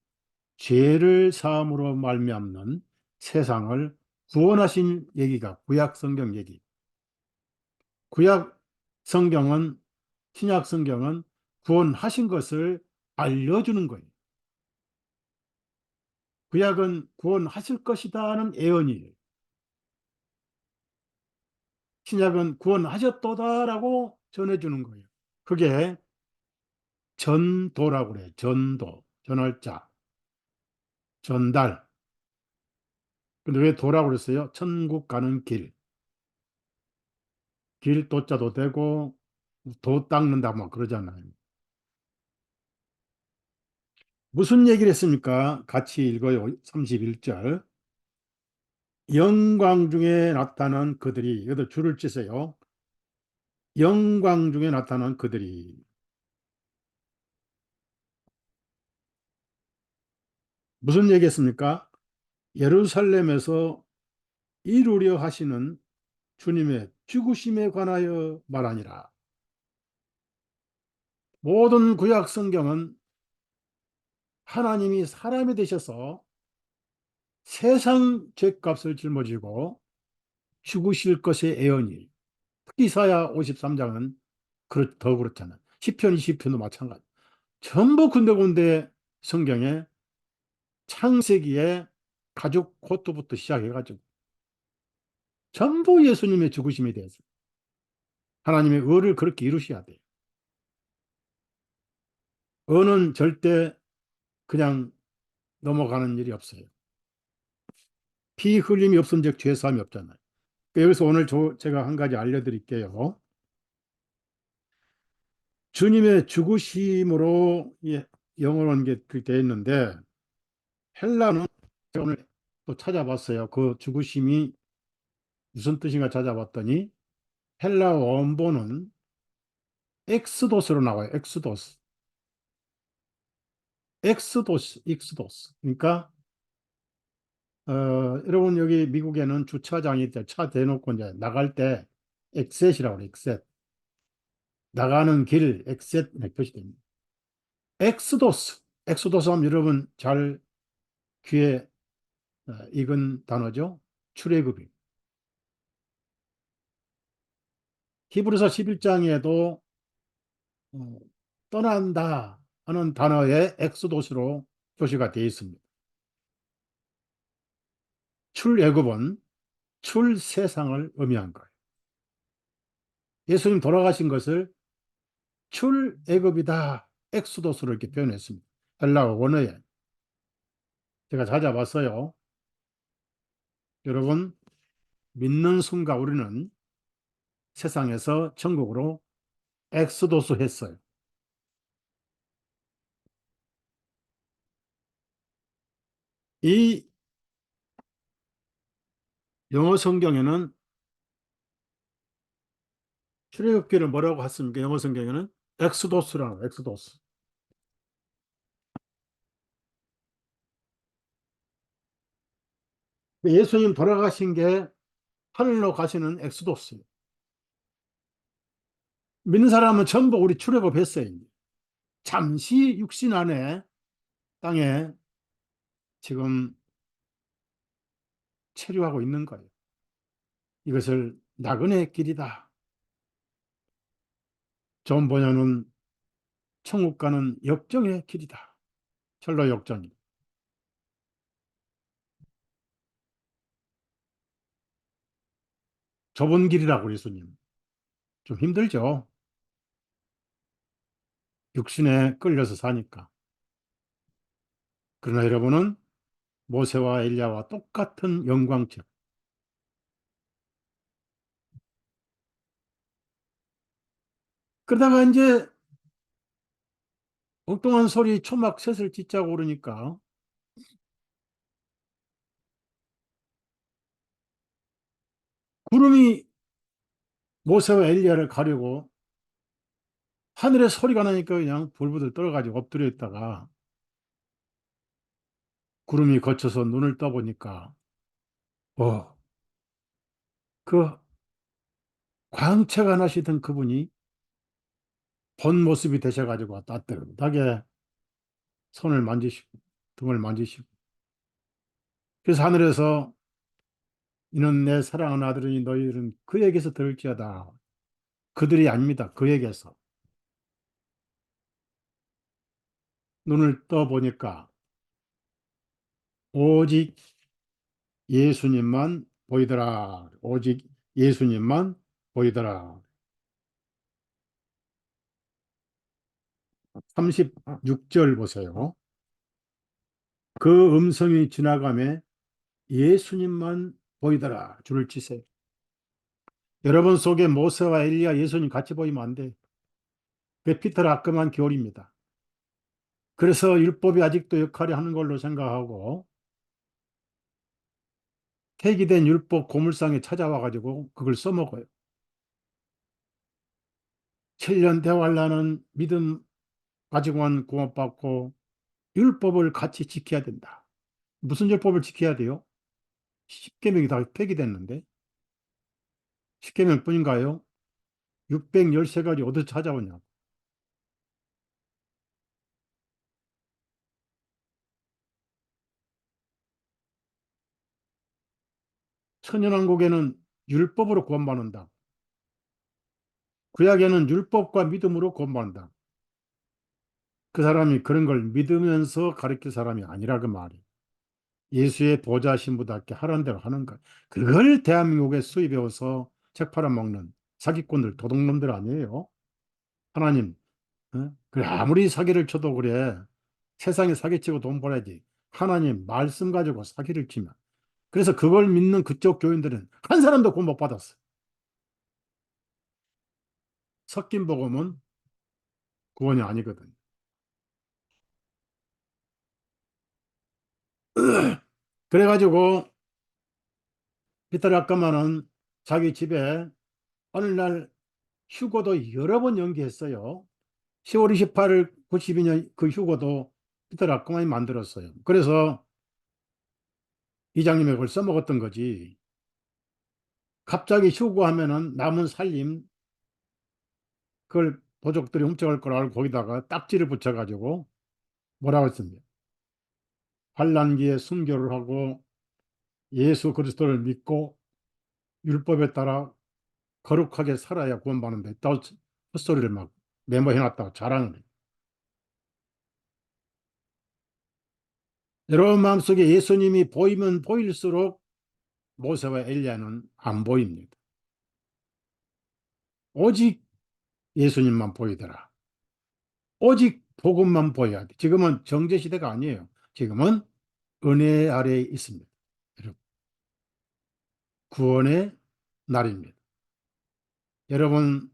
죄를 사함으로 말미암는 세상을 구원하신 얘기가 구약 성경 얘기. 구약 성경은 신약 성경은 구원하신 것을 알려주는 거예요. 구약은 구원하실 것이다는 예언이에요. 신약은 구원하셨도다라고 전해주는 거예요. 그게 전도라고 그래요. 전도, 전할자, 전달. 근데 왜 도라고 그랬어요? 천국 가는 길. 길 도자도 되고 도 닦는다 막 그러잖아요. 무슨 얘기를 했습니까? 같이 읽어요. 31절. 영광 중에 나타난 그들이, 여기다 줄을 치세요. 영광 중에 나타난 그들이. 무슨 얘기했습니까? 예루살렘에서 이루려 하시는 주님의 죽으심에 관하여 말하니라. 모든 구약 성경은 하나님이 사람이 되셔서 세상 죄값을 짊어지고 죽으실 것의 예언이. 특히 이사야 53장은 더 그렇잖아요. 시편 20편도 마찬가지. 전부 군데군데 성경에 창세기에 가족 고토부터 시작해가지고 전부 예수님의 죽으심에 대해서 하나님의 의를 그렇게 이루셔야 돼요. 의는 절대 그냥 넘어가는 일이 없어요. 피 흘림이 없은즉 죄사함이 없잖아요. 그러니까 여기서 오늘 제가 한 가지 알려드릴게요. 주님의 죽으심으로 영어로는 게 그렇게 되어 있는데 헬라는 제가 오늘 또 찾아봤어요. 그 죽으심이 무슨 뜻인가 찾아봤더니 헬라 원본은 엑스도스로 나와요. 엑스도스. 엑스도스. 그러니까 여러분 여기 미국에는 주차장이 있대. 차 대놓고 이제 나갈 때 엑셋이라고 그래요. 엑셋. 나가는 길 엑셋 이렇게 표시됩니다. 엑스도스. 엑스도스 하면 여러분 잘 귀에 익은 단어죠. 출애굽이. 히브리서 11장에도 떠난다 하는 단어의 엑스도스로 표시가 되어 있습니다. 출애굽은 출세상을 의미한 거예요. 예수님 돌아가신 것을 출애굽이다. 엑소도스로 이렇게 표현했습니다. 헬라어 원어에 제가 찾아봤어요. 여러분 믿는 순간 우리는 세상에서 천국으로 엑소도스 했어요. 이 영어 성경에는 출애굽기를 뭐라고 했습니까? 영어 성경에는 엑소도스라고 엑소도스. 예수님 돌아가신 게 하늘로 가시는 엑소도스예요. 믿는 사람은 전부 우리 출애굽했어요. 잠시 육신 안에 땅에 지금 체류하고 있는 거예요. 이것을 나그네의 길이다. 좋은 번역은 천국 가는 역정의 길이다. 철로 역정이. 좁은 길이라고 예수님. 좀 힘들죠. 육신에 끌려서 사니까. 그러나 여러분은 모세와 엘리야와 똑같은 영광책. 그러다가 이제 엉뚱한 소리 초막 셋을 짓자고 그러니까 구름이 모세와 엘리야를 가리고 하늘에 소리가 나니까 그냥 불부들 떨어가지고 엎드려 있다가 구름이 거쳐서 눈을 떠보니까 그 광채가 나시던 그분이 본 모습이 되셔가지고 따뜻하게 손을 만지시고 등을 만지시고 그래서 하늘에서 이는 내 사랑하는 아들이니 너희들은 그에게서 들을지어다. 그들이 아닙니다. 그에게서. 눈을 떠보니까 오직 예수님만 보이더라. 오직 예수님만 보이더라. 36절 보세요. 그 음성이 지나가며 예수님만 보이더라. 줄을 치세요. 여러분 속에 모세와 엘리야 예수님 같이 보이면 안 돼. 그 피터를 아까만 교리입니다. 그래서 율법이 아직도 역할을 하는 걸로 생각하고 폐기된 율법 고물상에 찾아와 가지고 그걸 써먹어요. 7년 대환란은 믿음 가지고만 구원받고 율법을 같이 지켜야 된다. 무슨 율법을 지켜야 돼요? 10계명이 다 폐기됐는데 10계명 뿐인가요? 613가지 어디서 찾아오냐? 천연왕국에는 율법으로 구원받는다. 구약에는 율법과 믿음으로 구원받는다. 그 사람이 그런 걸 믿으면서 가르칠 사람이 아니라 그 말이. 예수의 보좌 신부답게 하라는 대로 하는 것. 그걸 대한민국에 수입해와서 책 팔아먹는 사기꾼들, 도둑놈들 아니에요. 하나님, 그래, 아무리 사기를 쳐도 그래. 세상에 사기치고 돈 벌어야지. 하나님 말씀 가지고 사기를 치면. 그래서 그걸 믿는 그쪽 교인들은 한 사람도 구원 못 받았어. 섞인 복음은 구원이 아니거든. 그래가지고 피터 라카만은 자기 집에 어느 날 휴고도 여러 번 연기했어요. 10월 28일 92년 그 휴고도 피터 라카만이 만들었어요. 그래서 이장님이 그걸 써먹었던 거지. 갑자기 휴고하면은 남은 살림 그걸 도적들이 훔쳐갈 걸 알고 거기다가 딱지를 붙여가지고 뭐라고 했습니까? 환난기에 순교를 하고 예수 그리스도를 믿고 율법에 따라 거룩하게 살아야 구원받는다. 또 헛소리를 막 메모해놨다고 자랑을 해요. 여러분 마음속에 예수님이 보이면 보일수록 모세와 엘리야는 안 보입니다. 오직 예수님만 보이더라. 오직 복음만 보여야 돼. 지금은 정죄 시대가 아니에요. 지금은 은혜 아래에 있습니다. 여러분, 구원의 날입니다. 여러분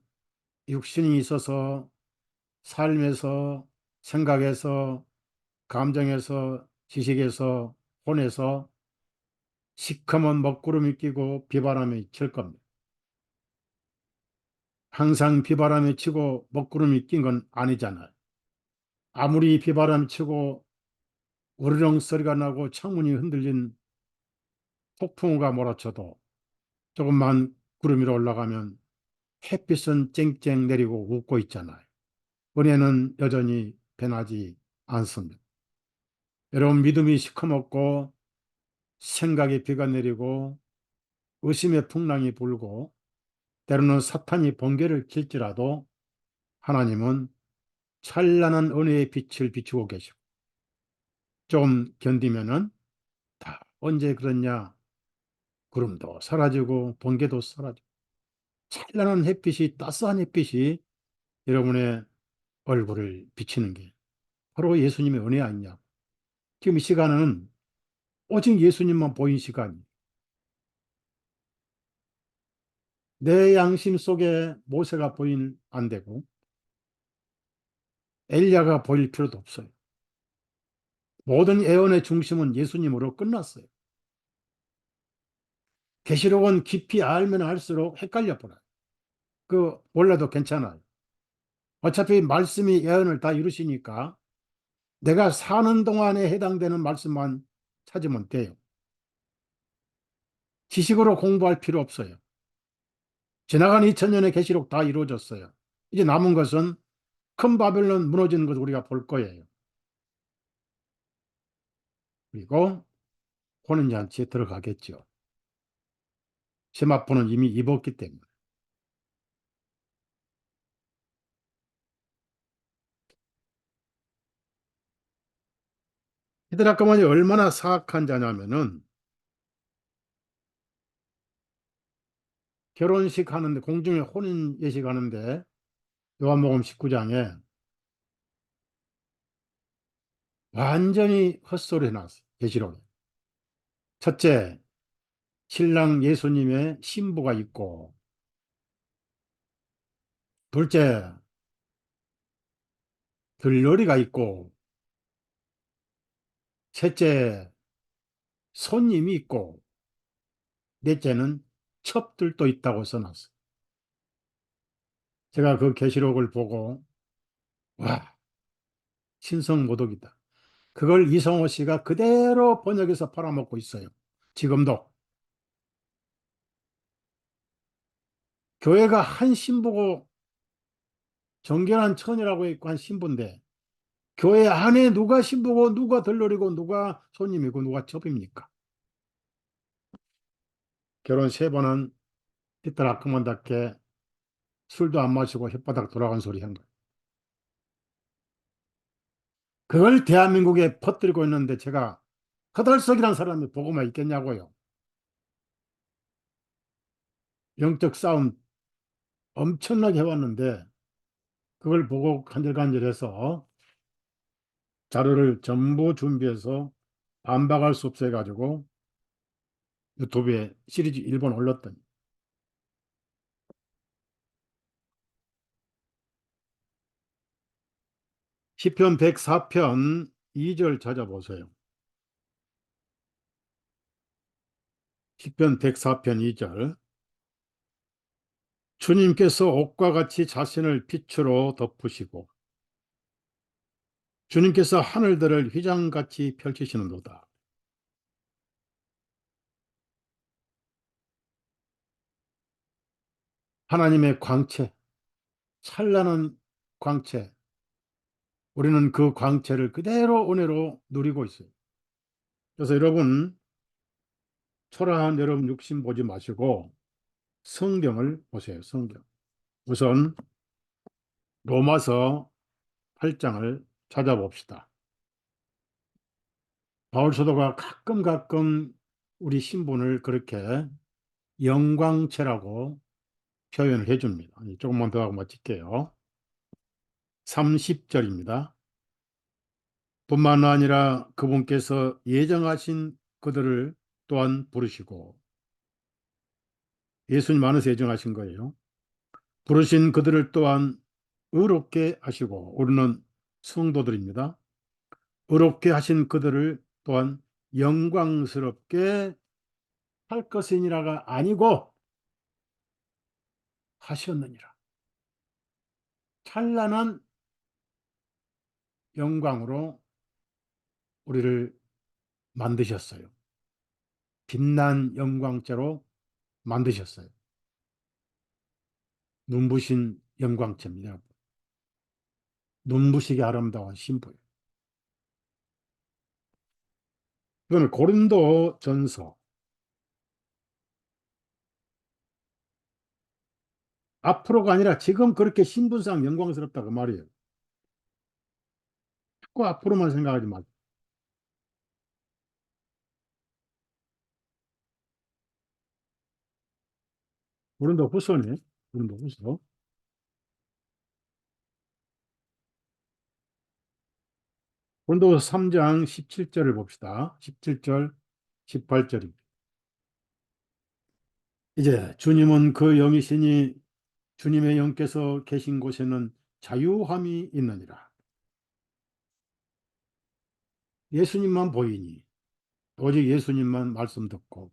육신이 있어서 삶에서 생각에서 감정에서 지식에서 혼에서 시커먼 먹구름이 끼고 비바람이 칠 겁니다. 항상 비바람이 치고 먹구름이 낀 건 아니잖아요. 아무리 비바람이 치고 우르렁 소리가 나고 창문이 흔들린 폭풍우가 몰아쳐도 조금만 구름 위로 올라가면 햇빛은 쨍쨍 내리고 웃고 있잖아요. 은혜는 여전히 변하지 않습니다. 여러분 믿음이 시커멓고 생각에 비가 내리고 의심의 풍랑이 불고 때로는 사탄이 번개를 칠지라도 하나님은 찬란한 은혜의 빛을 비추고 계시고 좀 견디면은 다 언제 그랬냐 구름도 사라지고 번개도 사라지고 찬란한 햇빛이 따스한 햇빛이 여러분의 얼굴을 비치는 게 바로 예수님의 은혜 아니냐. 지금 이 시간은 오직 예수님만 보인 시간이 내 양심 속에 모세가 보이면 안 되고 엘리야가 보일 필요도 없어요. 모든 애언의 중심은 예수님으로 끝났어요. 계시록은 깊이 알면 알수록 헷갈려 버려요. 그 몰라도 괜찮아요. 어차피 말씀이 예언을 다 이루시니까 내가 사는 동안에 해당되는 말씀만 찾으면 돼요. 지식으로 공부할 필요 없어요. 지나간 2000년의 계시록 다 이루어졌어요. 이제 남은 것은 큰 바벨론 무너지는 것을 우리가 볼 거예요. 그리고 혼인잔치에 들어가겠죠. 세마포는 이미 입었기 때문에. 히드라카만이 얼마나 사악한 자냐면은 결혼식 하는데 공중에 혼인 예식 하는데 요한복음 19장에 완전히 헛소리 해놨어요. 계시록에. 첫째, 신랑 예수님의 신부가 있고, 둘째, 들러리가 있고, 셋째, 손님이 있고, 넷째는 첩들도 있다고 써놨어요. 제가 그 계시록을 보고 와, 신성모독이다. 그걸 이성호 씨가 그대로 번역해서 팔아먹고 있어요. 지금도. 교회가 한 신부고 정결한 처녀라고 있고 한 신부인데 교회 안에 누가 신부고 누가 들러리고 누가 손님이고 누가 첩입니까? 결혼 세 번은 삐뚤아까만답게 술도 안 마시고 혓바닥 돌아간 소리 한 거예요. 그걸 대한민국에 퍼뜨리고 있는데 제가 허달석이라는 사람이 보고만 있겠냐고요. 영적 싸움 엄청나게 해왔는데 그걸 보고 간질간질해서 자료를 전부 준비해서 반박할 수 없어 가지고 유튜브에 시리즈 1번 올렸더니 시편 104편 2절 찾아보세요. 시편 104편 2절. 주님께서 옷과 같이 자신을 빛으로 덮으시고 주님께서 하늘들을 휘장같이 펼치시는도다. 하나님의 광채, 찬란한 광채, 우리는 그 광채를 그대로 은혜로 누리고 있어요. 그래서 여러분, 초라한 여러분 육신 보지 마시고 성경을 보세요. 성경. 우선 로마서 8장을 찾아봅시다. 바울 사도가 가끔 우리 신분을 그렇게 영광체라고 표현을 해줍니다. 조금만 더 하고 마칠게요. 30절입니다. 뿐만 아니라 그분께서 예정하신 그들을 또한 부르시고, 예수님 안에서 예정하신 거예요. 부르신 그들을 또한 의롭게 하시고, 우리는 성도들입니다. 의롭게 하신 그들을 또한 영광스럽게 할 것이니라가 아니고 하셨느니라. 찬란한 영광으로 우리를 만드셨어요. 빛난 영광째로 만드셨어요. 눈부신 영광체입니다. 눈부시게 아름다운 신부예요. 이거는 고린도 전서. 앞으로가 아니라 지금 그렇게 신분상 영광스럽다고 말이에요. 자꾸 앞으로만 생각하지 말고. 고린도 후서네. 고린도 후서. 고린도 3장 17절을 봅시다. 17절, 18절입니다. 이제 주님은 그 영이시니 주님의 영께서 계신 곳에는 자유함이 있느니라. 예수님만 보이니 오직 예수님만 말씀 듣고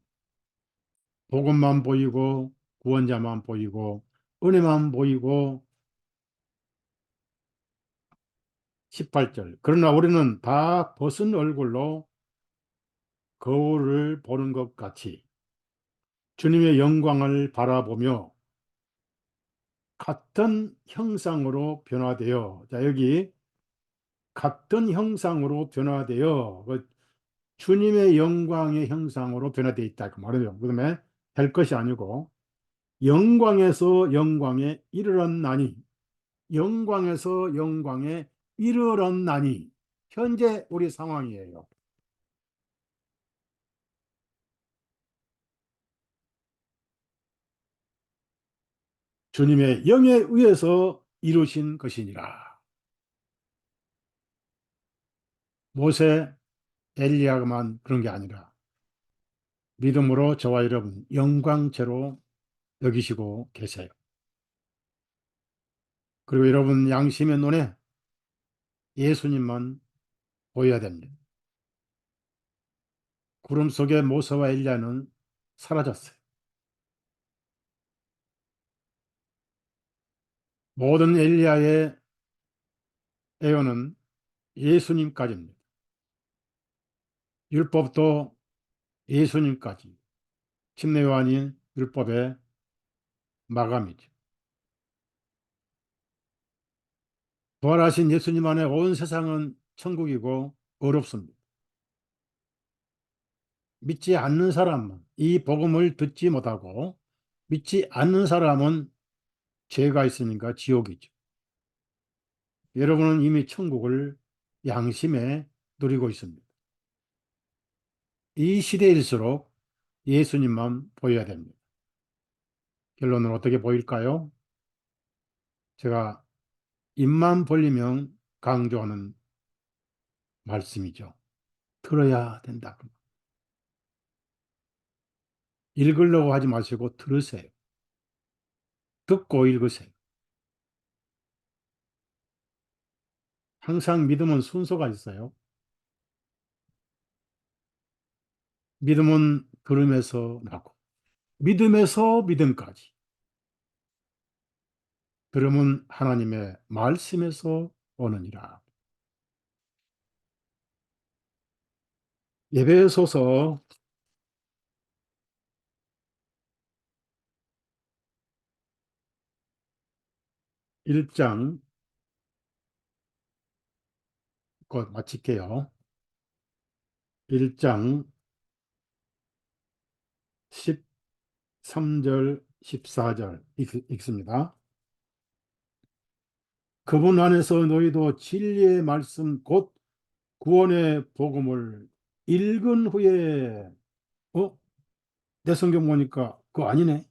복음만 보이고 구원자만 보이고 은혜만 보이고 18절. 그러나 우리는 다 벗은 얼굴로 거울을 보는 것 같이 주님의 영광을 바라보며 같은 형상으로 변화되어, 자 여기 같은 형상으로 변화되어 주님의 영광의 형상으로 변화되어 있다 그 말이에요. 그다음에 될 것이 아니고 영광에서 영광에 이르렀나니, 영광에서 영광에 이르렀나니, 현재 우리 상황이에요. 주님의 영에 의해서 이루신 것이니라. 모세, 엘리야만 그런 게 아니라 믿음으로 저와 여러분 영광제로 여기시고 계세요. 그리고 여러분 양심의 눈에 예수님만 보여야 됩니다. 구름 속에 모세와 엘리야는 사라졌어요. 모든 엘리야의 예언은 예수님까지입니다. 율법도 예수님까지. 침례요한이 율법의 마감이죠. 부활하신 예수님 안에 온 세상은 천국이고 어렵습니다. 믿지 않는 사람은, 이 복음을 듣지 못하고 믿지 않는 사람은 죄가 있으니까 지옥이죠. 여러분은 이미 천국을 양심에 누리고 있습니다. 이 시대일수록 예수님만 보여야 됩니다. 결론은 어떻게 보일까요? 제가 입만 벌리면 강조하는 말씀이죠. 들어야 된다. 읽으려고 하지 마시고 들으세요. 듣고 읽으세요. 항상 믿음은 순서가 있어요. 믿음은 들음에서 나고, 믿음에서 믿음까지. 들음은 하나님의 말씀에서 오느니라. 예배소서 1장, 곧 마칠게요. 1장 13절, 14절 읽습니다. 그분 안에서 너희도 진리의 말씀 곧 구원의 복음을 읽은 후에 어? 내 성경 보니까 그거 아니네.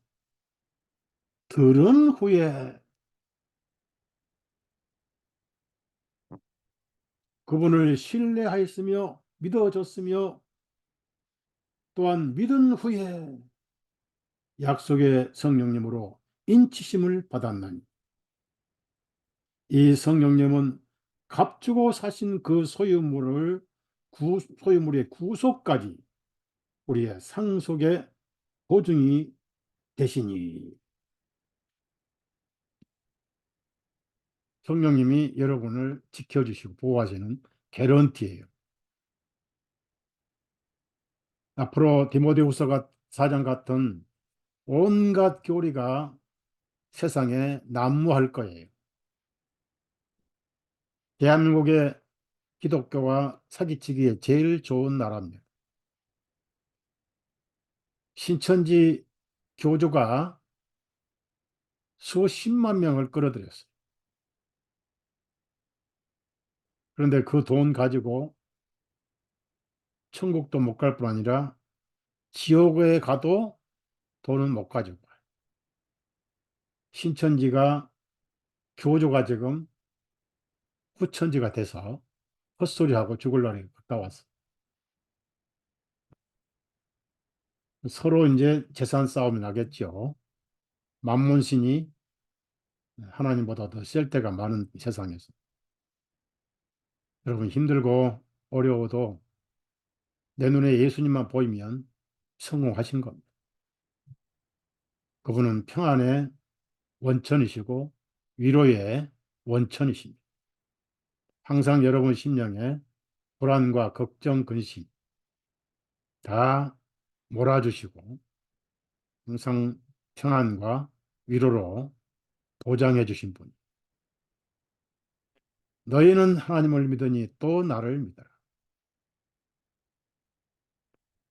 들은 후에 그분을 신뢰하였으며 믿어졌으며 또한 믿은 후에 약속의 성령님으로 인치심을 받았나니 이 성령님은 값주고 사신 그 소유물의 구속까지 우리의 상속의 보증이 되시니 성령님이 여러분을 지켜주시고 보호하시는 개런티예요. 앞으로 디모데후서 4장 같은 온갖 교리가 세상에 난무할 거예요. 대한민국의 기독교가 사기치기에 제일 좋은 나라입니다. 신천지 교주가 수십만 명을 끌어들였어요. 그런데 그 돈 가지고 천국도 못 갈 뿐 아니라 지옥에 가도 돈은 못 가지고 가요. 신천지가 교주가 지금 후천지가 돼서 헛소리하고 죽을 날이 가까웠어. 서로 이제 재산 싸움이 나겠죠. 만문신이 하나님보다 더 쓸 데가 많은 세상에서. 여러분 힘들고 어려워도 내 눈에 예수님만 보이면 성공하신 겁니다. 그분은 평안의 원천이시고 위로의 원천이십니다. 항상 여러분 심령에 불안과 걱정, 근심 다 몰아주시고 항상 평안과 위로로 보장해 주신 분. 너희는 하나님을 믿으니 또 나를 믿어라.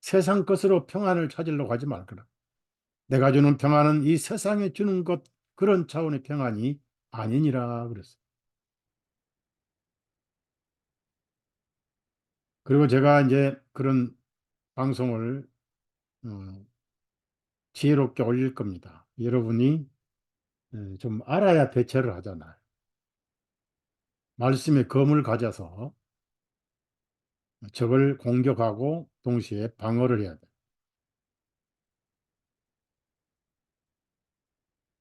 세상 것으로 평안을 찾으려고 하지 말거라. 내가 주는 평안은 이 세상에 주는 것 그런 차원의 평안이 아니니라 그랬어요. 그리고 제가 이제 그런 방송을 어, 지혜롭게 올릴 겁니다. 여러분이 좀 알아야 대처를 하잖아요. 말씀의 검을 가져서 적을 공격하고 동시에 방어를 해야 돼.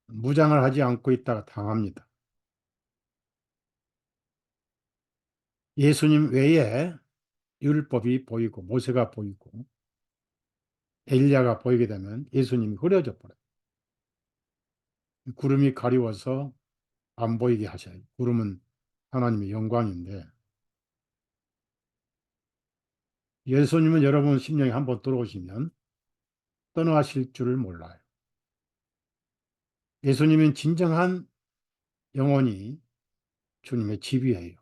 무장을 하지 않고 있다가 당합니다. 예수님 외에 율법이 보이고 모세가 보이고 엘리야가 보이게 되면 예수님이 흐려져 버려요. 구름이 가리워서 안 보이게 하셔요. 구름은 하나님의 영광인데 예수님은 여러분 심령에 한번 들어오시면 떠나실 줄을 몰라요. 예수님은 진정한 영혼이 주님의 집이에요.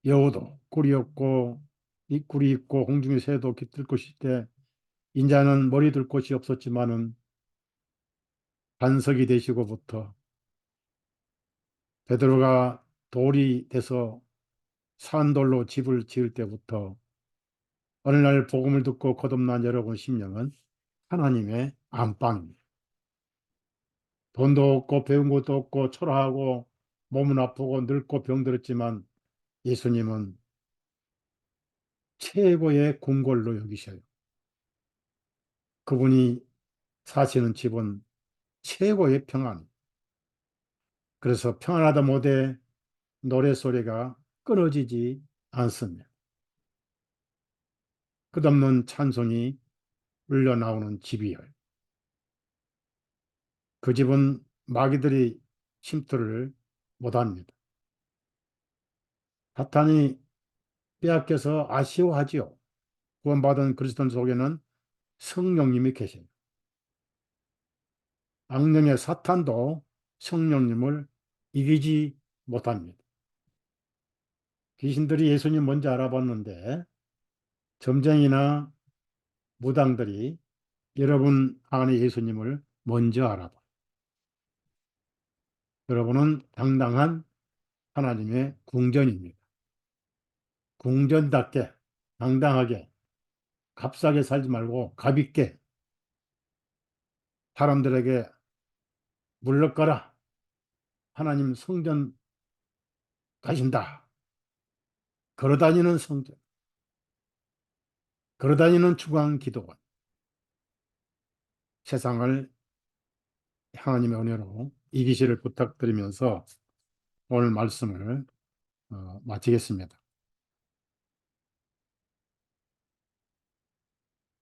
여호도 꿀이 없고 이 꿀이 있고 공중의 새도 깃들 것일 때 인자는 머리 둘 곳이 없었지만은 반석이 되시고부터 베드로가 돌이 돼서 산돌로 집을 지을 때부터 어느 날 복음을 듣고 거듭난 여러분 심령은 하나님의 안방입니다. 돈도 없고 배운 것도 없고 초라하고 몸은 아프고 늙고 병들었지만 예수님은 최고의 궁궐로 여기셔요. 그분이 사시는 집은 최고의 평안. 그래서 평안하다 못해 노래소리가 끊어지지 않습니다. 끝없는 찬송이 흘러나오는 집이요. 그 집은 마귀들이 침투를 못합니다. 사탄이 빼앗겨서 아쉬워하지요. 구원받은 그리스도 속에는 성령님이 계십니다. 악령의 사탄도 성령님을 이기지 못합니다. 귀신들이 예수님 먼저 알아봤는데 점쟁이나 무당들이 여러분 안에 예수님을 먼저 알아봐. 여러분은 당당한 하나님의 궁전입니다. 궁전답게 당당하게 값싸게 살지 말고 가볍게 사람들에게 물러가라. 하나님 성전 가신다. 걸어다니는 성전, 걸어다니는 중앙기도원, 세상을 하나님의 은혜로 이기시를 부탁드리면서 오늘 말씀을 마치겠습니다.